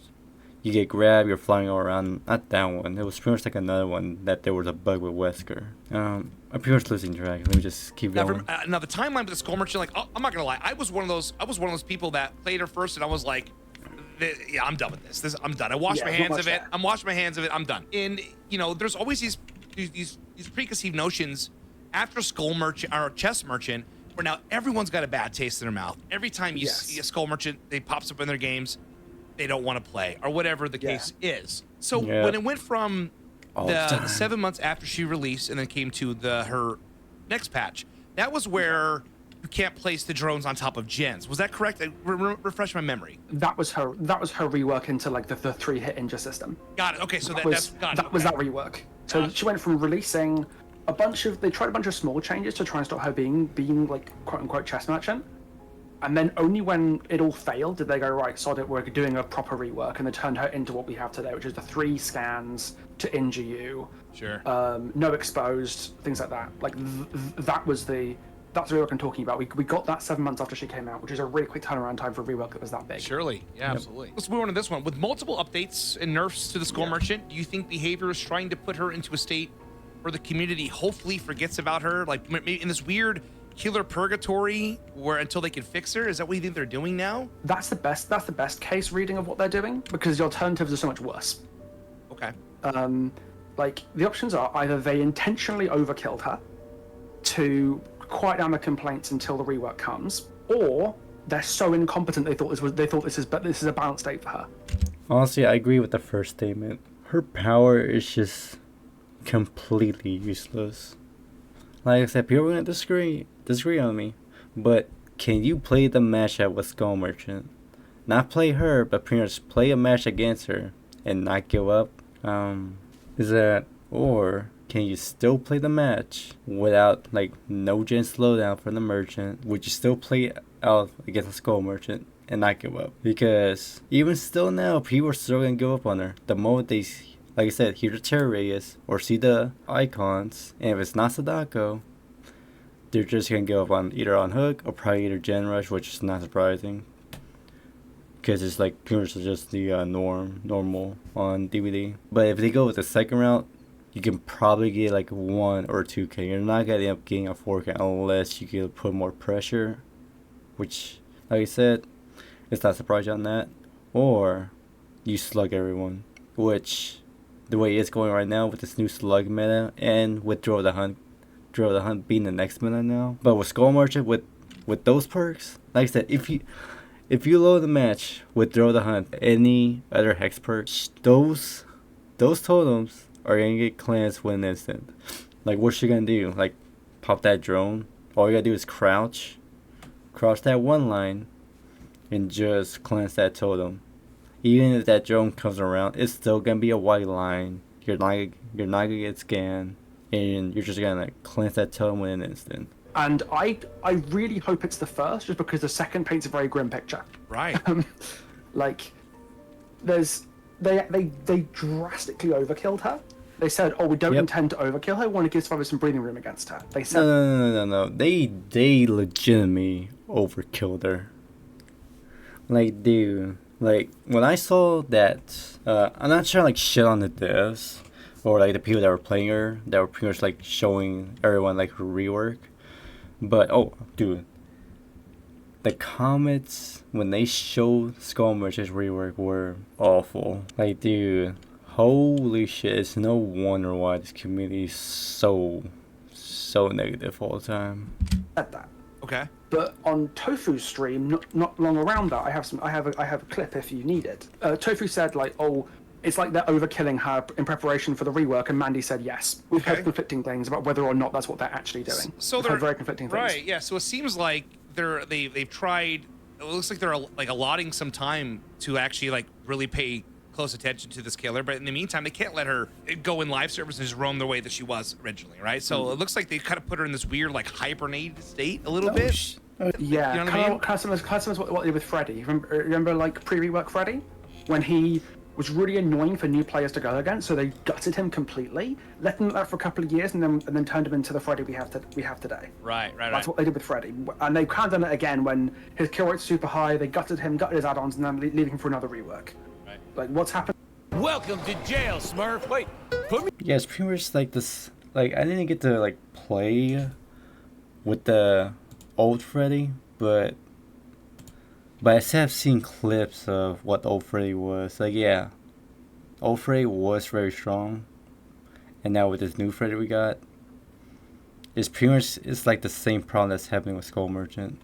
Speaker 1: you get grabbed, you're flying all around. Not that one. It was pretty much like another one that there was a bug with Wesker. I'm pretty much losing track. Let me just keep going.
Speaker 2: Now the timeline with the Skull Merchant, like, I'm not gonna lie, I was one of those people that played her first, and I was like, yeah, I'm done with this. I'm done. I washed my hands of it. I'm washing my hands of it. I'm done. And there's always these preconceived notions after Skull Merchant or Chess Merchant, where now everyone's got a bad taste in their mouth. Every time you see a Skull Merchant, they pops up in their games, they don't want to play, or whatever the case is. So when it went from the 7 months after she released and then came to her next patch, that was where you can't place the drones on top of gens. Was that correct? Refresh my memory.
Speaker 4: That was her rework into like the 3-hit ninja system.
Speaker 2: Got it. Okay, so that
Speaker 4: was that rework. So she went from releasing they tried a bunch of small changes to try and stop her being like quote unquote chess merchant. And then only when it all failed did they go, right, sod it, we're doing a proper rework, and they turned her into what we have today, which is the 3 scans to injure you.
Speaker 2: Sure.
Speaker 4: No exposed, things like that. Like, that's the rework I'm talking about. We got that 7 months after she came out, which is a really quick turnaround time for a rework that was that big.
Speaker 2: Surely. Yeah, absolutely. Let's move on to this one. With multiple updates and nerfs to the Skull Merchant, do you think behavior is trying to put her into a state where the community hopefully forgets about her? Like, maybe in this weird killer purgatory where until they can fix her? Is that what you think they're doing now?
Speaker 4: That's the best case reading of what they're doing, because the alternatives are so much worse.
Speaker 2: Okay.
Speaker 4: Like, the options are either they intentionally overkilled her to quiet down the complaints until the rework comes, or they're so incompetent they thought this is a balanced state for her.
Speaker 1: Honestly, I agree with the first statement. Her power is just completely useless. Like I said, people are gonna disagree on me, but can you play the matchup with Skull Merchant? Not play her, but pretty much play a match against her and not give up? Or can you still play the match without like no gen slowdown for the merchant? Would you still play out against the Skull Merchant and not give up? Because even still now, people are still gonna give up on her the moment they, like I said, hear the terror radius or see the icons, and if it's not Sadako, they're just gonna give up on either on hook or probably either gen rush, which is not surprising because it's like pretty much just the normal on DVD. But if they go with the second route, you can probably get like 1 or 2K. You're not gonna end up getting a 4K unless you can put more pressure, which, like I said, it's not surprising on that. Or you slug everyone, which the way it's going right now with this new slug meta and with Draw the Hunt being the next meta now. But with Skull Merchant, with those perks, like I said, if you load the match with Draw the Hunt, any other hex perks, those totems are gonna get cleansed with an instant. Like, what's she gonna do? Like, pop that drone? All you gotta do is crouch that one line, and just cleanse that totem. Even if that drone comes around, it's still gonna be a white line. You're not gonna get scanned, and you're just gonna cleanse that totem in an instant.
Speaker 4: And I really hope it's the first, just because the second paints a very grim picture.
Speaker 2: Right.
Speaker 4: Like, they drastically overkilled her. They said, "Oh, we don't intend to overkill her. We want to give survivors some breathing room against her." They said,
Speaker 1: No. They legitimately overkilled her. Like, dude, like when I saw that, I'm not trying to like shit on the devs or like the people that were playing her, that were pretty much like showing everyone like her rework. But oh, dude, the comments when they showed Skull Merchant's rework were awful. Like, dude, holy shit! It's no wonder why this community is so negative all the time.
Speaker 4: said that.
Speaker 2: Okay.
Speaker 4: But on Tofu's stream, not long around that, I have a clip if you need it. Tofu said like, "Oh, it's like they're overkilling her in preparation for the rework," and Mandy said yes. We've heard conflicting things about whether or not that's what they're actually doing.
Speaker 2: So
Speaker 4: they're very conflicting things.
Speaker 2: Right. Yeah. So it seems like they've tried. It looks like they're like allotting some time to actually like really pay close attention to this killer, but in the meantime, they can't let her go in live service and just roam the way that she was originally, right? So it looks like they kind of put her in this weird, like, hibernated state a little bit.
Speaker 4: Yeah,
Speaker 2: you know what I mean?
Speaker 4: Customers what they did with Freddy. Remember like pre-rework Freddy? When he was really annoying for new players to go against, so they gutted him completely, let him like that for a couple of years, and then turned him into the Freddy we have today.
Speaker 2: Right.
Speaker 4: That's what they did with Freddy. And they've kind of done it again when his kill rate's super high, they gutted his add-ons, and then leaving him for another rework.
Speaker 2: Right.
Speaker 4: Like, what's happened?
Speaker 6: Welcome to jail, Smurf. Wait, put me.
Speaker 1: Yeah, it's pretty much like this. Like, I didn't get to like play with the old Freddy, but I have seen clips of what old Freddy was. Like, yeah, old Freddy was very strong, and now with this new Freddy we got, it's pretty much like the same problem that's happening with Skull Merchant.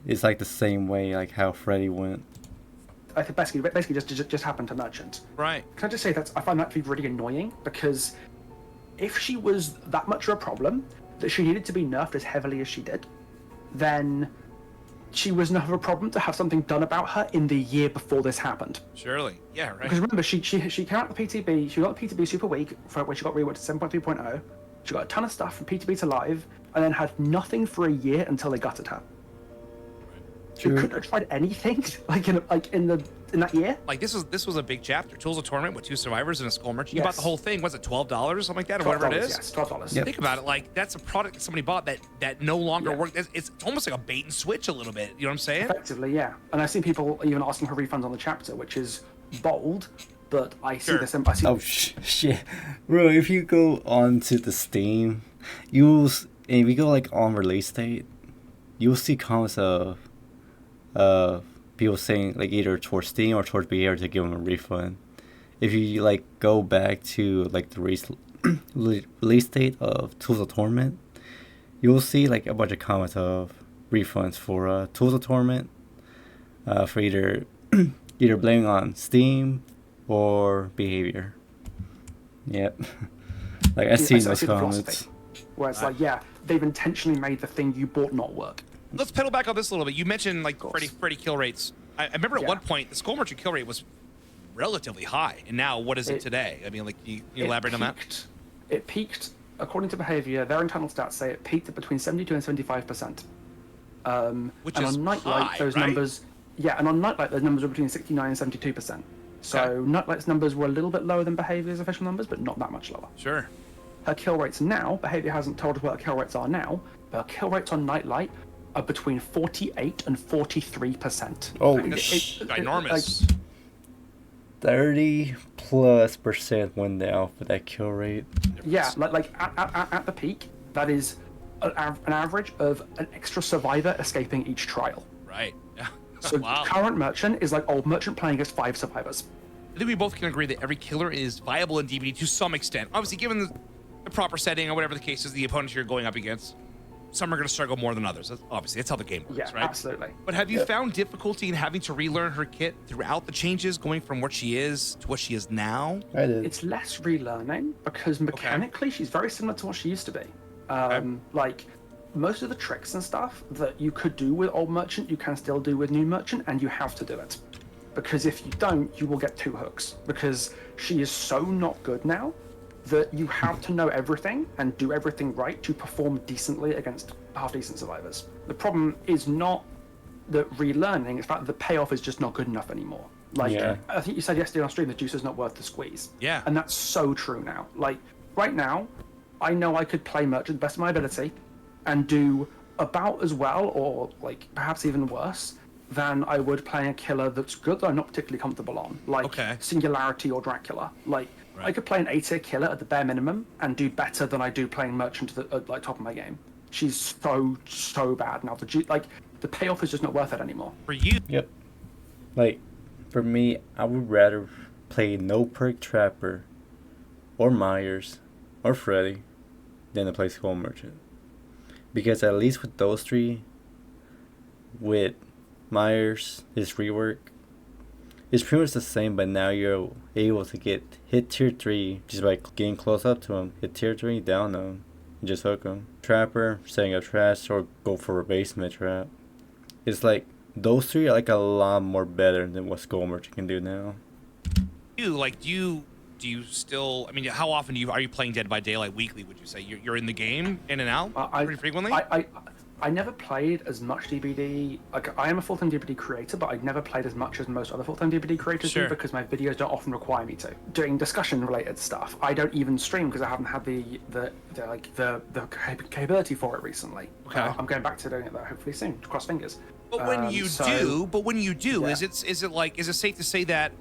Speaker 1: It's like the same way like how Freddy went.
Speaker 4: I think basically just happened to Merchant.
Speaker 2: Right.
Speaker 4: Can I just say that I find that to be really annoying, because if she was that much of a problem that she needed to be nerfed as heavily as she did, then she was enough of a problem to have something done about her in the year before this happened.
Speaker 2: Surely. Yeah, right.
Speaker 4: Because remember, she came out the PTB, she got the PTB super weak for when she got reworked to 7.3.0. She got a ton of stuff from PTB to live, and then had nothing for a year until they gutted her. She couldn't have tried anything in that year.
Speaker 2: Like this was a big chapter. Tools of Torment with 2 survivors and a skull merchant. You bought the
Speaker 4: Yes.
Speaker 2: whole thing. Was it $12, something like that, or whatever it is?
Speaker 4: Yes, $12.
Speaker 1: Yep.
Speaker 2: Think about it. Like that's a product that somebody bought that no longer works. It's almost like a bait and switch a little bit. You know what I'm saying?
Speaker 4: Effectively, yeah. And I've seen people even asking for refunds on the chapter, which is bold, but I see
Speaker 2: Sure.
Speaker 4: this. I see.
Speaker 1: Oh shit, bro! If you go onto the Steam, if you go like on release date, you'll see comments of people saying like either towards Steam or towards Behavior to give them a refund. If you like go back to like the release date of Tools of Torment, you'll see like a bunch of comments of refunds for Tools of Torment, for either blaming on Steam or Behavior. Yep. Like I see those
Speaker 4: see the
Speaker 1: comments.
Speaker 4: philosophy, where it's like, yeah, they've intentionally made the thing you bought not work.
Speaker 2: Let's pedal back on this a little bit. You mentioned like
Speaker 4: course.
Speaker 2: Freddy kill rates. I remember at
Speaker 4: Yeah.
Speaker 2: one point the skull merchant kill rate was relatively high, and now what is it today? I mean, like, can you elaborate on that?
Speaker 4: It peaked, according to Behavior, their internal stats say it peaked at between 72 and 75%.
Speaker 2: Which
Speaker 4: and
Speaker 2: is
Speaker 4: on Nightlight,
Speaker 2: high,
Speaker 4: those
Speaker 2: right?
Speaker 4: numbers, and on Nightlight, those numbers were between 69 and 72%. So Nightlight's numbers were a little bit lower than Behavior's official numbers, but not that much lower.
Speaker 2: Sure.
Speaker 4: Her kill rates now, Behavior hasn't told us what her kill rates are now, but her kill rates on Nightlight are between 48 and 43%.
Speaker 1: Oh,
Speaker 2: That's
Speaker 4: It-
Speaker 2: ginormous.
Speaker 1: 30+% went down for that kill rate.
Speaker 4: Yeah, at the peak, that is an average of an extra survivor escaping each trial.
Speaker 2: Right. Yeah.
Speaker 4: So
Speaker 2: Wow.
Speaker 4: current merchant is like old merchant playing against 5 survivors.
Speaker 2: I think we both can agree that every killer is viable in DBD to some extent. Obviously, given the proper setting or whatever the case is, the opponents you're going up against, some are going to struggle more than others. That's how the game works,
Speaker 4: Yeah,
Speaker 2: right?
Speaker 4: absolutely.
Speaker 2: But have you found difficulty in having to relearn her kit throughout the changes, going from what she is to what she is now?
Speaker 1: I did.
Speaker 4: It's less relearning because mechanically she's very similar to what she used to be. Like most of the tricks and stuff that you could do with old merchant, you can still do with new merchant, and you have to do it. Because if you don't, you will get 2 hooks. Because she is so not good now that you have to know everything and do everything right to perform decently against half-decent survivors. The problem is not the relearning, it's that the payoff is just not good enough anymore. Like,
Speaker 1: Yeah.
Speaker 4: I think you said yesterday on stream, the juice is not worth the squeeze.
Speaker 2: Yeah.
Speaker 4: And that's so true now. Like, right now, I know I could play merchant to the best of my ability and do about as well, or like perhaps even worse, than I would playing a killer that's good that I'm not particularly comfortable on, like Singularity or Dracula. Like, I could play an A-tier killer at the bare minimum and do better than I do playing merchant at like top of my game. She's so bad now. The payoff is just not worth it anymore.
Speaker 2: For you,
Speaker 1: Yep. Like, for me, I would rather play No Perk Trapper or Myers or Freddy than to play Skull Merchant. Because at least with those 3, with Myers, his rework, it's pretty much the same, but now you're able to hit tier 3 just by getting close up to him. Hit tier 3, down him, and just hook him. Trapper, setting up traps, or go for a basement trap. It's like, those 3 are like a lot more better than what Skull Merchant can do now.
Speaker 2: do you still? I mean, how often are you playing Dead by Daylight weekly? Would you say you're in the game in and out pretty frequently?
Speaker 4: I never played as much DBD. Like, I am a full-time DBD creator, but I've never played as much as most other full-time DBD creators do because my videos don't often require me to. Doing discussion-related stuff, I don't even stream because I haven't had the capability for it recently.
Speaker 2: Okay.
Speaker 4: I'm going back to doing it though, hopefully soon. Cross fingers.
Speaker 2: But when you do, is it safe to say that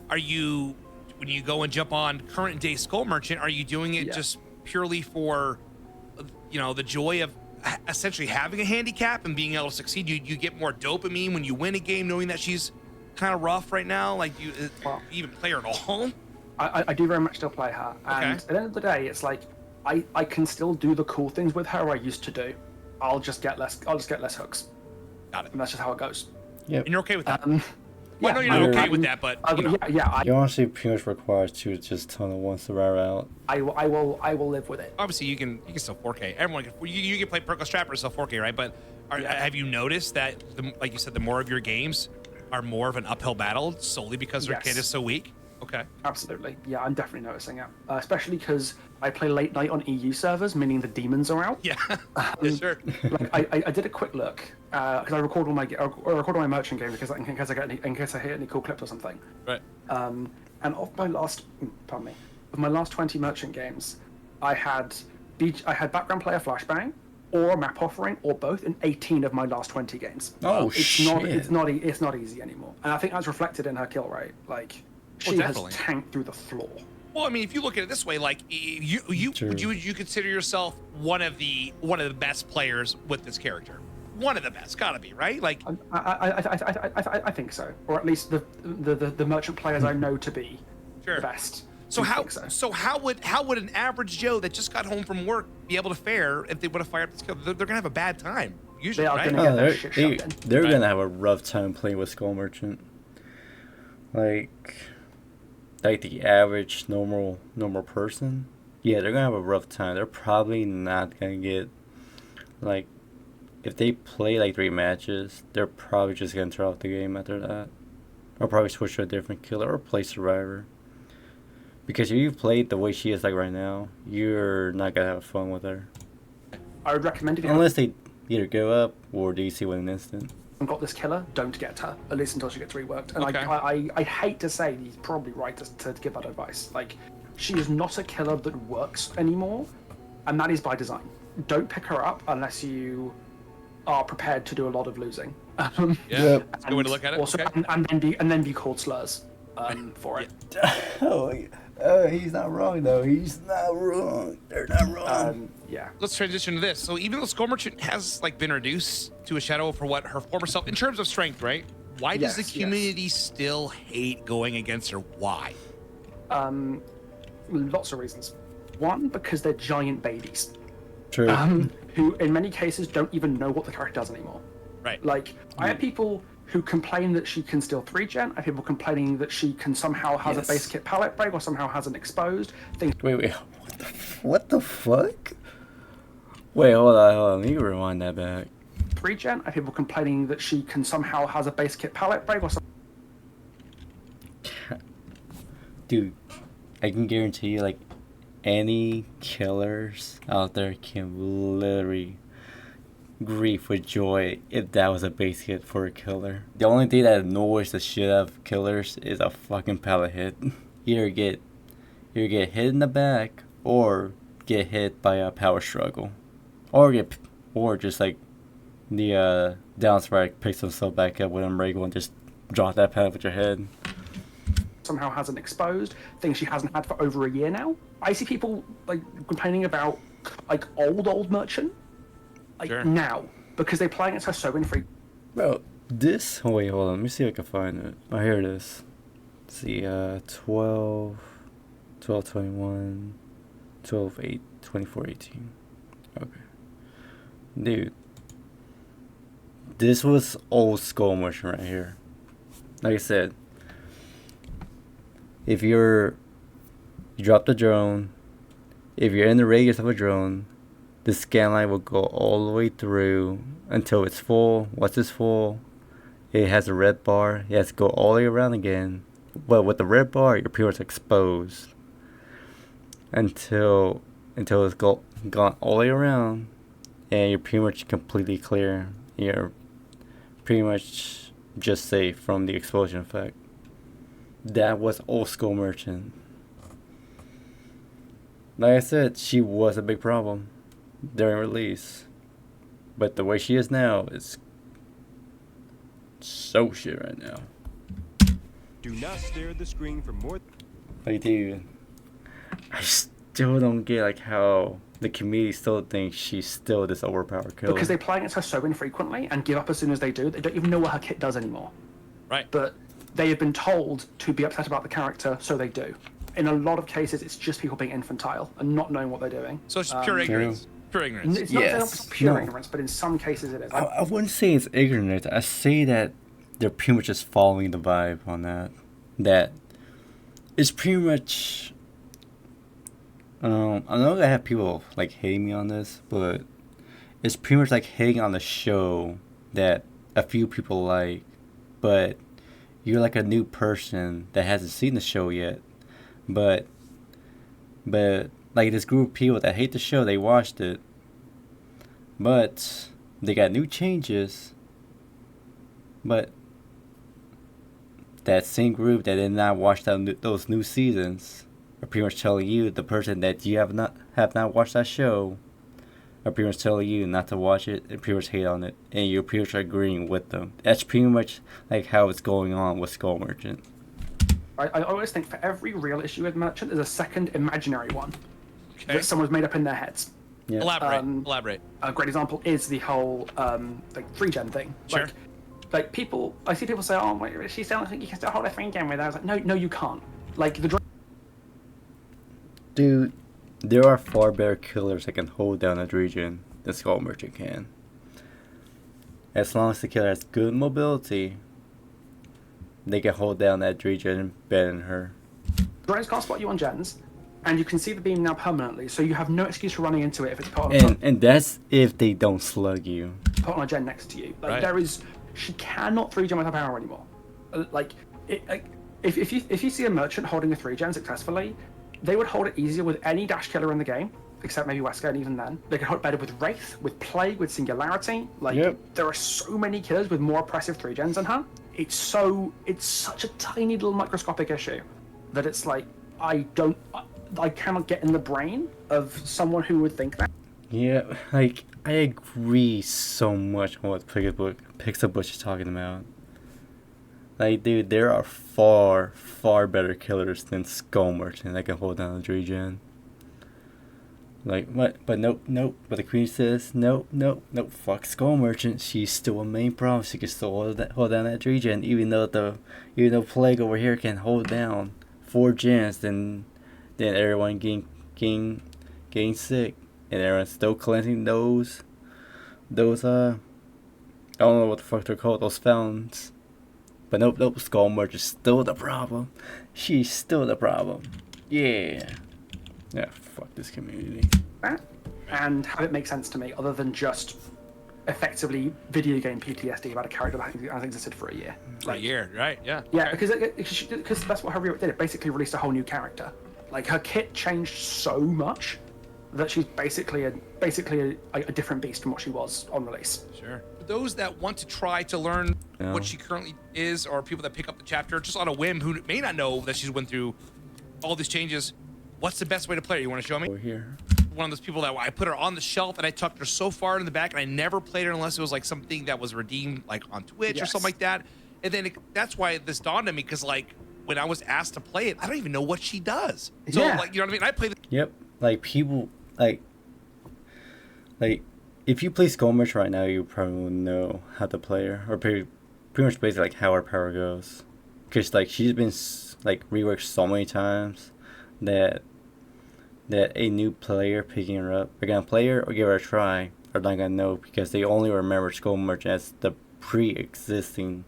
Speaker 2: when you go and jump on current day Skull Merchant, are you doing it just purely for the joy of essentially having a handicap and being able to succeed? You get more dopamine when you win a game, knowing that she's kind of rough right now. Like, do you even play her at all?
Speaker 4: I do very much still play her, and at the end of the day, it's like I can still do the cool things with her I used to do. I'll just get less hooks.
Speaker 2: Got it.
Speaker 4: And that's just how it goes.
Speaker 1: Yep.
Speaker 2: And you're okay with that?
Speaker 4: Yeah,
Speaker 2: I know you're not okay with that, but
Speaker 1: you honestly pretty much requires to just tunnel one survivor out.
Speaker 4: I will live with it.
Speaker 2: Obviously, you can still 4K. Everyone can. You can play Perkless Trapper and still 4K, right? But have you noticed that, like you said, the more of your games are more of an uphill battle solely because their kit is so weak? Okay.
Speaker 4: Absolutely. Yeah, I'm definitely noticing it. Especially because I play late night on EU servers, meaning the demons are out.
Speaker 2: Yeah. Yeah, sure.
Speaker 4: Like I did a quick look because I record all my merchant games in case I hit any cool clips or something.
Speaker 2: Right.
Speaker 4: And pardon me, of my last 20 merchant games, I had background player flashbang, or a map offering, or both in 18 of my last 20 games.
Speaker 1: Oh, shit.
Speaker 4: It's not easy anymore, and I think that's reflected in her kill rate. Like, she has
Speaker 2: definitely.
Speaker 4: tanked through the floor.
Speaker 2: Well, I mean, if you look at it this way, like you consider yourself one of the best players with this character. One of the best, gotta be, right? Like,
Speaker 4: I think so, or at least the merchant players I know to be
Speaker 2: sure.
Speaker 4: the best.
Speaker 2: So
Speaker 4: I
Speaker 2: how
Speaker 4: think
Speaker 2: so how would an average Joe that just got home from work be able to fare if they would have fired up this kill? They're gonna have a bad time usually,
Speaker 4: They are
Speaker 2: right?
Speaker 4: gonna
Speaker 1: Oh,
Speaker 4: their shit shoved in.
Speaker 1: they're
Speaker 2: Right.
Speaker 1: gonna have a rough time playing with Skull Merchant. Like the average normal person, yeah, they're gonna have a rough time. They're probably not gonna get, like, if they play like 3 matches, they're probably just gonna turn off the game after that, or probably switch to a different killer or play Survivor. Because if you played the way she is like right now, you're not gonna have fun with her.
Speaker 4: I would recommend if you
Speaker 1: Unless they either go up or DC with an instant.
Speaker 4: haven't got this killer, don't get her, at least until she gets reworked. And
Speaker 2: Okay.
Speaker 4: I hate to say he's probably right to give that advice. Like, she is not a killer that works anymore, and that is by design. Don't pick her up unless you are prepared to do a lot of losing.
Speaker 2: Yeah, that's a good way to look at it.
Speaker 4: Also,
Speaker 2: Okay.
Speaker 4: and then be called slurs for it.
Speaker 1: He's not wrong though. He's not wrong. They're not wrong.
Speaker 4: Yeah.
Speaker 2: Let's transition to this. So even though Skull Merchant has like been reduced to a shadow for what her former self in terms of strength, right? Why does the
Speaker 4: Yes,
Speaker 2: community still hate going against her? Why?
Speaker 4: Lots of reasons. One, because they're giant babies.
Speaker 1: True.
Speaker 4: Who in many cases don't even know what the character does anymore.
Speaker 2: Right.
Speaker 4: Like, I have people who complain that she can steal 3-gen. I have people complaining that she can somehow has a base kit palette break or somehow has an exposed thing.
Speaker 1: Wait. What the fuck? Wait, hold on. Let me rewind that back.
Speaker 4: 3-gen. I have people complaining that she can somehow has a base kit palette break or
Speaker 1: Dude, I can guarantee you, like, any killers out there can literally grief with joy if that was a base hit for a killer. The only thing that annoys the shit out of killers is a fucking pallet hit. Either get hit in the back or get hit by a power struggle, or just like the down strike picks himself back up with a Miracle and just drop that pallet with your head.
Speaker 4: somehow has an exposed thing she hasn't had for over a year now. I see people like complaining about like old merchant like
Speaker 2: Sure.
Speaker 4: now because they're playing it so infrequently.
Speaker 1: Bro, this... Oh, wait, hold on. Let me see if I can find it. Oh, here it is. Let's see, 12/21, 12/8, 24/18. Okay. Dude. This was old Skull Motion right here. Like I said, if you drop the drone, if you're in the radius of a drone, the scan line will go all the way through until it's full. Once it's full, it has a red bar. It has to go all the way around again. But with the red bar, you're pretty much exposed until it's gone all the way around, and you're pretty much completely clear. You're pretty much just safe from the explosion effect. That was old school merchant. Like I said, she was a big problem during release, but the way she is now is so shit right now.
Speaker 7: Do not stare at the screen for more.
Speaker 1: Like, dude, I still don't get like how the community still thinks she's still this overpowered killer.
Speaker 4: Because they're playing it so infrequently and give up as soon as they do. They don't even know what her kit does anymore.
Speaker 2: Right.
Speaker 4: But they have been told to be upset about the character, so they do. In a lot of cases, it's just people being infantile and not knowing what they're doing.
Speaker 2: So it's pure ignorance. Pure ignorance.
Speaker 4: It's not
Speaker 1: Yes.
Speaker 4: pure
Speaker 1: No.
Speaker 4: ignorance, but in some cases it is.
Speaker 1: I wouldn't say it's ignorant. I say that they're pretty much just following the vibe on that. That it's pretty much. I know I have people like hating me on this, but it's pretty much like hating on the show that a few people like, but you're like a new person that hasn't seen the show yet, but like this group of people that hate the show, they watched it, but they got new changes, but that same group that did not watch those new seasons are pretty much telling you, the person that you have not watched that show, are pretty much telling you not to watch it and pretty much hate on it, and you're pretty much agreeing with them. That's pretty much like how it's going on with Skull Merchant.
Speaker 4: I always think for every real issue with Merchant, there's a second imaginary one
Speaker 2: Okay.
Speaker 4: that someone's made up in their heads.
Speaker 1: Yeah.
Speaker 2: Elaborate.
Speaker 4: A great example is the whole like 3-gen thing.
Speaker 2: Sure.
Speaker 4: Like people, I see people say, "Oh, wait, she still think you can still hold a 3-gen with her." I was like, no, you can't. Like the
Speaker 1: Dude, there are far better killers that can hold down a region than Skull Merchant can. As long as the killer has good mobility, they can hold down that region better than her.
Speaker 4: drones can't spot you on gens, and you can see the beam now permanently, so you have no excuse for running into it if it's put
Speaker 1: And that's if they don't slug you.
Speaker 4: put on a gen next to you. Like
Speaker 2: Right.
Speaker 4: she cannot 3-gen with her power anymore. If you see a merchant holding a 3-gen successfully, they would hold it easier with any dash killer in the game, except maybe Wesker, and even then. They could hold it better with Wraith, with Plague, with Singularity. Like, there are so many killers with more oppressive 3-gens than her. It's such a tiny little microscopic issue that it's like, I cannot get in the brain of someone who would think that.
Speaker 1: Yeah, like, I agree so much on what Pixel Bush is talking about. Like, dude, there are far, far better killers than Skull Merchant that can hold down the regen. Like, what? But nope. But the queen says, nope. Fuck Skull Merchant. She's still a main problem. She can still hold down that regen, even though Plague over here can hold down 4 gens. Then everyone getting sick, and everyone's still cleansing those I don't know what the fuck they're called, those fountains. But nope, Skull Merchant's still the problem. She's still the problem. Yeah, fuck this community.
Speaker 4: And have it make sense to me, other than just effectively video game PTSD about a character that hasn't existed for a year.
Speaker 2: For a year, right? Yeah.
Speaker 4: Yeah, because that's what her rewrite did. It basically released a whole new character. Like, her kit changed so much that she's basically a different beast from what she was on release.
Speaker 2: Sure. For those that want to try to learn what she currently is, or people that pick up the chapter just on a whim who may not know that she's went through all these changes, what's the best way to play her? You want to show me?
Speaker 1: Over here.
Speaker 2: One of those people that I put her on the shelf and I tucked her so far in the back, and I never played her unless it was like something that was redeemed like on Twitch or something like that. And then that's why this dawned on me, because like when I was asked to play it, I don't even know what she does. So like, you know what I mean? I play
Speaker 1: Yep. Like, people like if you play Skull Merchant right now, you probably will know how to play her, or pretty much basically like how her power goes, because like she's been like reworked so many times that a new player picking her up, they're gonna play her or give her a try, are not gonna know, because they only remember Skull Merchant as the pre-existing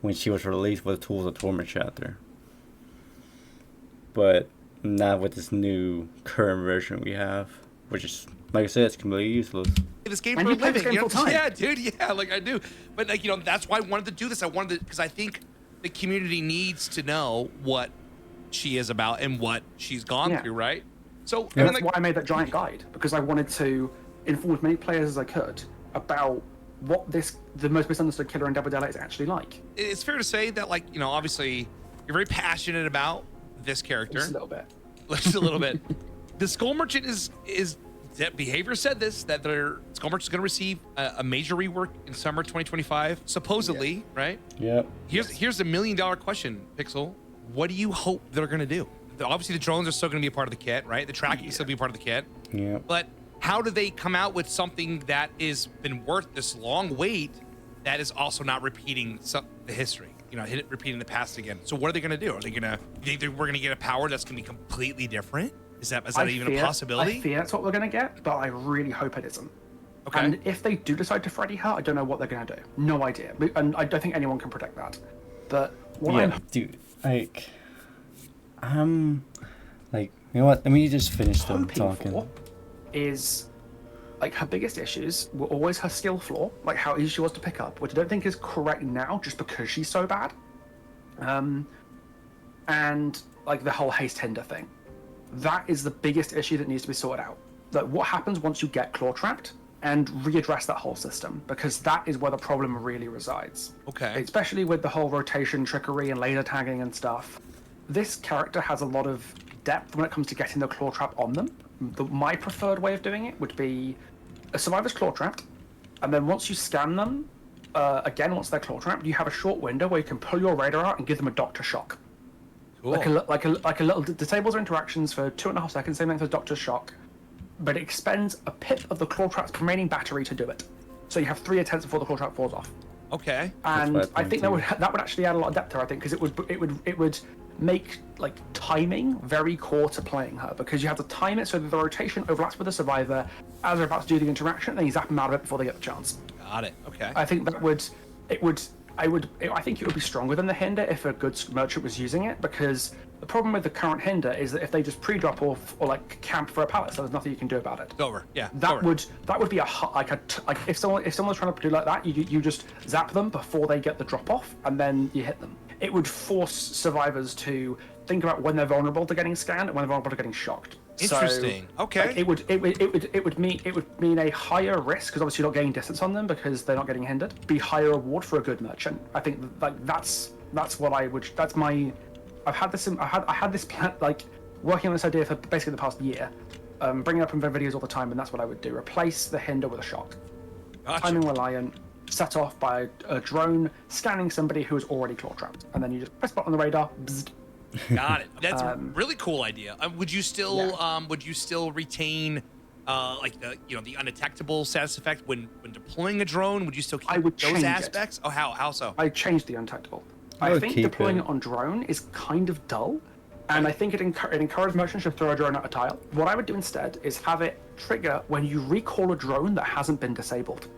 Speaker 1: when she was released with Tools of Torment chapter, but not with this new current version we have, which is, like I said, it's completely useless.
Speaker 2: this game
Speaker 4: And
Speaker 2: for a
Speaker 4: you play this
Speaker 2: living.
Speaker 4: game
Speaker 2: You know?
Speaker 4: full time.
Speaker 2: Yeah, dude. Yeah, like I do. But like, you know, that's why I wanted to do this. I wanted to, because I think the community needs to know what she is about and what she's gone through, right? So I mean,
Speaker 4: That's
Speaker 2: like,
Speaker 4: why I made that giant guide, because I wanted to inform as many players as I could about what the most misunderstood killer in Double Daylight is actually like.
Speaker 2: it's fair to say that, like, you know, obviously you're very passionate about this character.
Speaker 4: Just a little bit.
Speaker 2: Just a little bit. The Skull Merchant is that behavior said this, that Skull Merchant is going to receive a major rework in summer 2025, supposedly, right?
Speaker 1: Yep.
Speaker 2: Here's a $1 million question, Pixel. What do you hope they're going to do? Obviously, the drones are still going to be a part of the kit, right? The tracking will still be a part of the kit.
Speaker 1: Yeah.
Speaker 2: But how do they come out with something that is been worth this long wait that is also not repeating the history? You know, repeating the past again. So what are they going to do? Are they going to think that we're going to get a power that's going to be completely different? Is that even a possibility?
Speaker 4: I fear that's what we're going to get, but I really hope it isn't.
Speaker 2: Okay.
Speaker 4: And if they do decide to Freddy her, I don't know what they're going to do. No idea. And I don't think anyone can predict that. But what I'm
Speaker 1: dude, like, I'm like, you know what? Let me just finish them
Speaker 4: hoping
Speaker 1: talking.
Speaker 4: for is, like, her biggest issues were always her skill flaw, like how easy she was to pick up, which I don't think is correct now just because she's so bad. And like the whole haste hinder thing. That is the biggest issue that needs to be sorted out. Like what happens once you get claw trapped, and readdress that whole system, because that is where the problem really resides.
Speaker 2: Okay.
Speaker 4: Especially with the whole rotation, trickery, and laser tagging and stuff. This character has a lot of depth when it comes to getting the claw trap on them. My preferred way of doing it would be a survivor's claw trapped, and then once you scan them, again, once they're claw trapped, you have a short window where you can pull your radar out and give them a doctor shock.
Speaker 2: Cool.
Speaker 4: Like a little disables their interactions for 2.5 seconds, same length as Doctor's Shock, but it expends a pip of the claw trap's remaining battery to do it. So you have 3 attempts before the claw trap falls off.
Speaker 2: Okay.
Speaker 4: And I think that would actually add a lot of depth to her, I think, because it would make like timing very core to playing her, because you have to time it so that the rotation overlaps with the survivor as they're about to do the interaction, and then you zap them out of it before they get the chance.
Speaker 2: Got it. Okay.
Speaker 4: I think I think it would be stronger than the hinder if a good merchant was using it, because the problem with the current hinder is that if they just pre-drop off or like camp for a pallet, so there's nothing you can do about it.
Speaker 2: It's over. Yeah.
Speaker 4: That would be like if someone's trying to do like that, you just zap them before they get the drop off, and then you hit them. It would force survivors to think about when they're vulnerable to getting scanned and when they're vulnerable to getting shocked.
Speaker 2: Interesting. Okay.
Speaker 4: Like, it would mean a higher risk, because obviously you're not getting distance on them because they're not getting hindered. Be higher reward for a good merchant. I think that's what I would. That's my. I had this plan, like working on this idea for basically the past year, bringing it up in videos all the time, and that's what I would do. Replace the hinder with a shock.
Speaker 2: Gotcha.
Speaker 4: Timing reliant, set off by a drone scanning somebody who is already claw trapped, and then you just press button on the radar. Bzzzt.
Speaker 2: Got it. That's a really cool idea. Would you still retain like the undetectable status effect when deploying a drone? Would you still keep those aspects? Oh, how so?
Speaker 4: I changed the undetectable. I think deploying it on drone is kind of dull, and I think it encourages merchants to throw a drone at a tile. What I would do instead is have it trigger when you recall a drone that hasn't been disabled.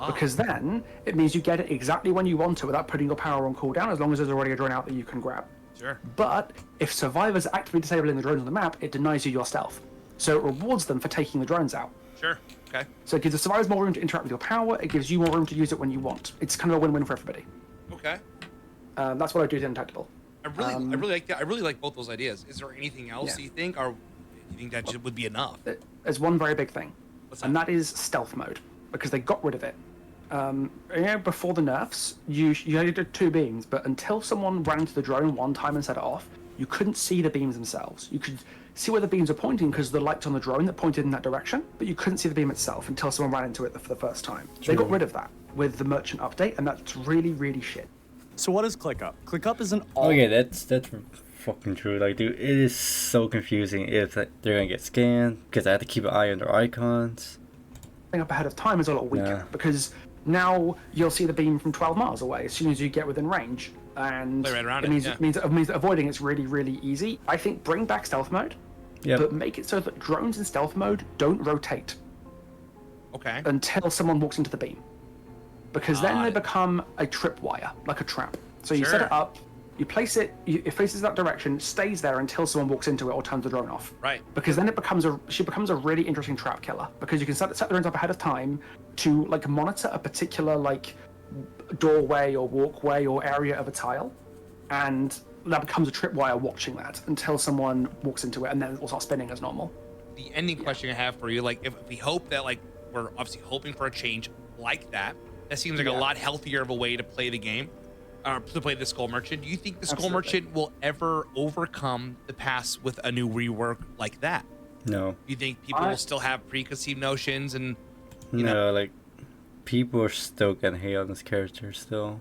Speaker 4: Because then it means you get it exactly when you want it without putting your power on cooldown, as long as there's already a drone out that you can grab.
Speaker 2: Sure.
Speaker 4: But if survivors are actively disabling the drones on the map, it denies you your stealth. So it rewards them for taking the drones out.
Speaker 2: Sure. Okay.
Speaker 4: So it gives the survivors more room to interact with your power, it gives you more room to use it when you want. It's kind of a win-win for everybody.
Speaker 2: Okay.
Speaker 4: That's what I do to undetectable.
Speaker 2: I really like that. I really like both those ideas. Is there anything else you think, or do you think that would be enough?
Speaker 4: There's one very big thing,
Speaker 2: and
Speaker 4: that is stealth mode, because they got rid of it. Before the nerfs, you only did 2 beams, but until someone ran into the drone one time and set it off, you couldn't see the beams themselves. You could see where the beams are pointing because the lights on the drone that pointed in that direction, but you couldn't see the beam itself until someone ran into it for the first time. They got rid of that with the merchant update, and that's really, really shit.
Speaker 8: So what is ClickUp? ClickUp is an all.
Speaker 1: Okay, that's fucking true. Like, dude, it is so confusing if they're gonna get scanned, because I have to keep an eye on their icons.
Speaker 4: Up ahead of time is a lot weaker, because now you'll see the beam from 12 miles away as soon as you get within range, and
Speaker 2: right
Speaker 4: it means that avoiding it's really, really easy. I think bring back stealth mode, but make it so that drones in stealth mode don't rotate.
Speaker 2: Okay.
Speaker 4: Until someone walks into the beam, because then they become a tripwire, like a trap. So you set it up, you place it, it faces that direction, stays there until someone walks into it or turns the drone off.
Speaker 2: Right.
Speaker 4: Because then she becomes a really interesting trap killer, because you can set the drones up ahead of time to like monitor a particular like doorway or walkway or area of a tile, and that becomes a tripwire watching that until someone walks into it, and then it will start spinning as normal.
Speaker 2: The ending question I have for you, like, if we hope that, like, we're obviously hoping for a change like that, that seems like a lot healthier of a way to play the game, or to play the Skull Merchant. Do you think the Skull Merchant will ever overcome the past with a new rework like that?
Speaker 1: No.
Speaker 2: Do you think people will still have preconceived notions and
Speaker 1: No, like, people are still gonna hate on this character still.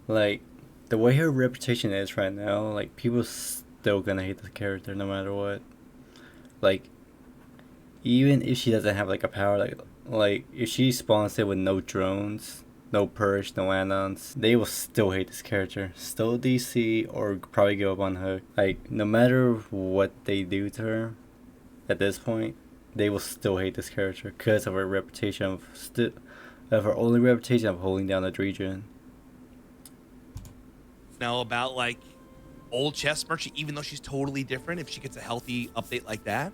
Speaker 1: Like, the way her reputation is right now, like, people still gonna hate this character no matter what. Like, even if she doesn't have like a power, like if she spawns it with no drones, no purge, no add-ons, they will still hate this character. Still DC, or probably give up on her. Like, no matter what they do to her at this point, they will still hate this character because of her reputation of her only reputation of holding down the region.
Speaker 2: Now about like old chess merchant, even though she's totally different, if she gets a healthy update like that?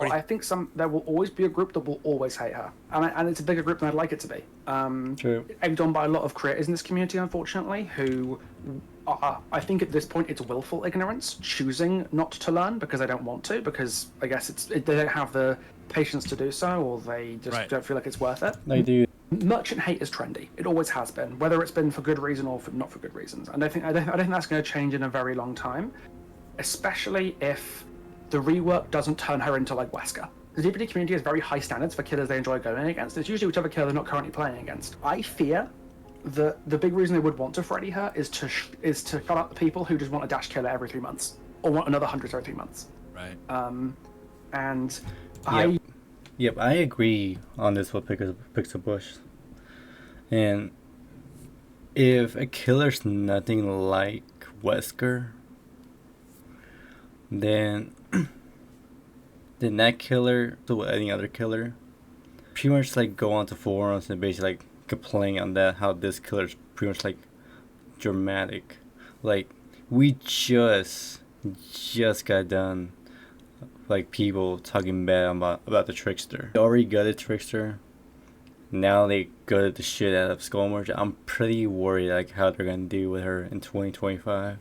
Speaker 4: But I think there will always be a group that will always hate her, and it's a bigger group than I'd like it to be.
Speaker 1: True.
Speaker 4: Egged on by a lot of creators in this community, unfortunately, who I think at this point it's willful ignorance, choosing not to learn because they don't want to, because I guess they don't have the patience to do so, or they just don't feel like it's worth it.
Speaker 1: They do.
Speaker 4: Merchant hate is trendy. It always has been, whether it's been for good reason or not for good reasons. And I don't think that's going to change in a very long time, especially if the rework doesn't turn her into like Wesker. The DPD community has very high standards for killers they enjoy going against. It's usually whichever killer they're not currently playing against. I fear that the big reason they would want to Freddy her is to cut out the people who just want a dash killer every 3 months, or want another 100 every 3 months.
Speaker 2: Right.
Speaker 4: And
Speaker 1: Yep, I agree on this with Pixel Bush. And if a killer's nothing like Wesker, then that killer, so any other killer, pretty much like go onto forums and basically like complain on that, how this killer's pretty much like dramatic. Like, we just got done like people talking bad about the Trickster. They already gutted Trickster. Now they gutted the shit out of Skullmerch. I'm pretty worried like how they're gonna do with her in 2025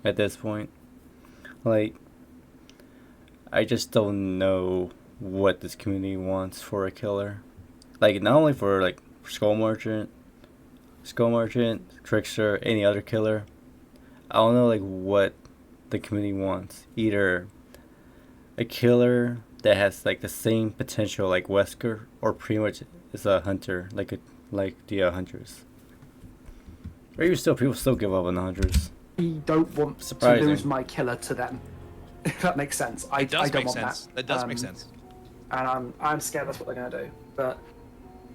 Speaker 1: at this point. Like, I just don't know what this community wants for a killer. Like, not only for like Skull Merchant, Trickster, any other killer. I don't know like what the community wants. Either a killer that has like the same potential like Wesker, or pretty much is a hunter like the hunters. Or even still, people still give up on the hunters.
Speaker 4: I don't want to lose my killer to them. If that makes sense. I don't want that.
Speaker 2: That does make sense.
Speaker 4: And I'm scared that's what they're gonna do. But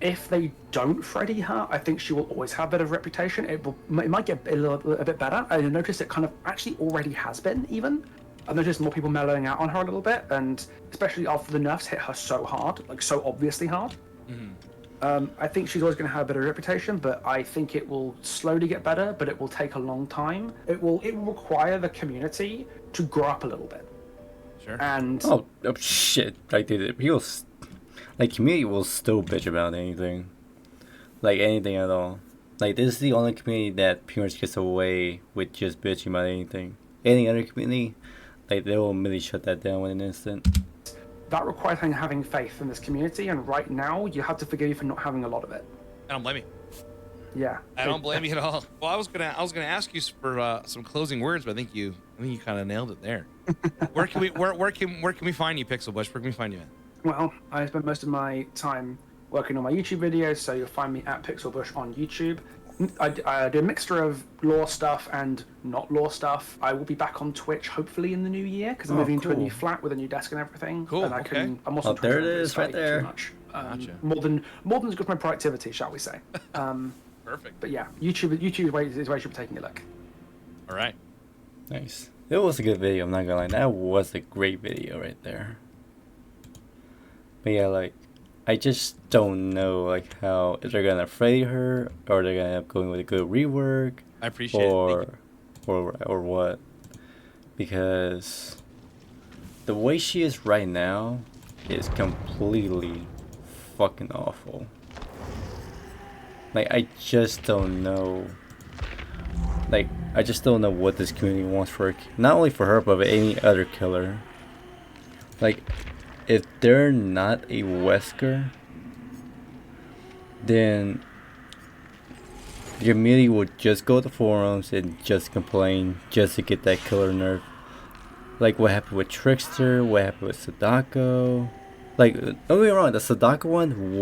Speaker 4: if they don't Freddy her, I think she will always have a bit of reputation. It might get a bit better. I noticed it kind of actually already has been even. I've noticed more people mellowing out on her a little bit, and especially after the nerfs hit her so hard, like so obviously hard. I think she's always going to have a bit of reputation, but I think it will slowly get better, but it will take a long time. It will require the community to grow up a little bit.
Speaker 2: Sure.
Speaker 4: And
Speaker 1: oh shit! Like people, like community will still bitch about anything, like anything at all. Like, this is the only community that pretty much gets away with just bitching about anything. Any other community, like, they will immediately shut that down in an instant.
Speaker 4: That requires having faith in this community, and right now you have to forgive you for not having a lot of it.
Speaker 2: I don't blame you.
Speaker 4: Yeah.
Speaker 2: I don't blame you at all. Well, I was gonna ask you for some closing words, but I think you kind of nailed it there. Where can we find you, Pixel Bush? Where can we find you at?
Speaker 4: Well, I spend most of my time working on my YouTube videos, so you'll find me at Pixel Bush on YouTube. I do a mixture of lore stuff and not lore stuff. I will be back on Twitch hopefully in the new year, because I'm moving into a new flat with a new desk and everything.
Speaker 2: Cool.
Speaker 4: And I'm also
Speaker 1: there it is, right there.
Speaker 4: Too much.
Speaker 2: Gotcha.
Speaker 4: More than good for my productivity, shall we say?
Speaker 2: Perfect.
Speaker 4: But yeah, YouTube is where you should be taking a look.
Speaker 2: All right.
Speaker 1: Nice. It was a good video. I'm not gonna lie. That was a great video right there. But yeah, like, I just don't know like how, if they're gonna Freddy her, or they're gonna end up going with a good rework.
Speaker 2: I appreciate it.
Speaker 1: Or what? Because the way she is right now is completely fucking awful. Like, I just don't know. Like, I just don't know what this community wants for her. Not only for her, but any other killer. Like, if they're not a Wesker, then the community would just go to forums and just complain just to get that killer nerf. Like what happened with Trickster, what happened with Sadako. Like, don't get me wrong, the Sadako one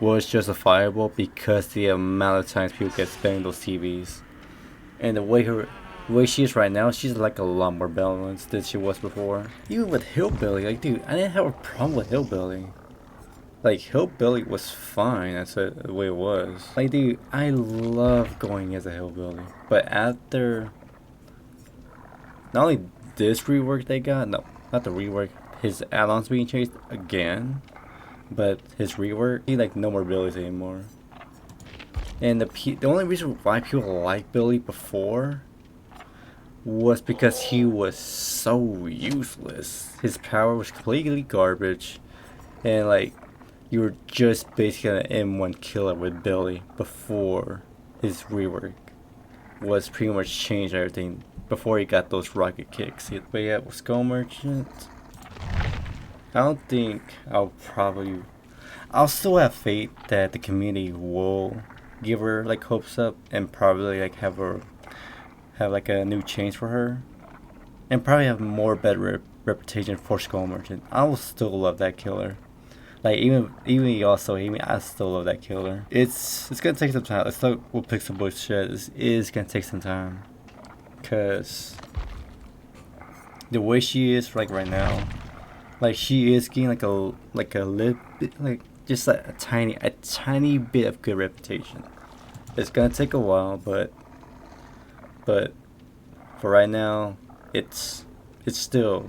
Speaker 1: was justifiable because the amount of times people get spamming those TVs. And the way she is right now, she's like a lot more balanced than she was before. Even with Hillbilly, like, dude, I didn't have a problem with Hillbilly. Like, Hillbilly was fine, that's the way it was. Like, dude, I love going as a Hillbilly. But after, not only this rework they got, no, not the rework, his add-ons being changed again, but his rework, he like no more Billies anymore. And the only reason why people liked Billy before was because he was so useless. His power was completely garbage, and like you were just basically an M1 killer with Billy before his rework was pretty much changed everything before he got those rocket kicks. But yeah, with Skull Merchant, I don't think I'll still have faith that the community will give her like hopes up and probably like have like a new change for her, and probably have more better reputation for Skull Merchant. I will still love that killer. Like even y'all still hate me, I still love that killer. It's gonna take some time. It's like what Pixel Boy said. It is gonna take some time, cause the way she is like right now, like she is getting like a little bit like just like a tiny bit of good reputation. It's gonna take a while, but for right now, it's still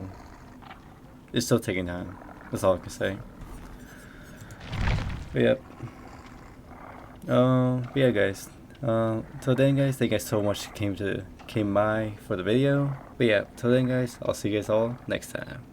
Speaker 1: taking time. That's all I can say. But yep. But yeah, guys. Till then, guys, thank you guys so much came by for the video. But yeah, till then, guys, I'll see you guys all next time.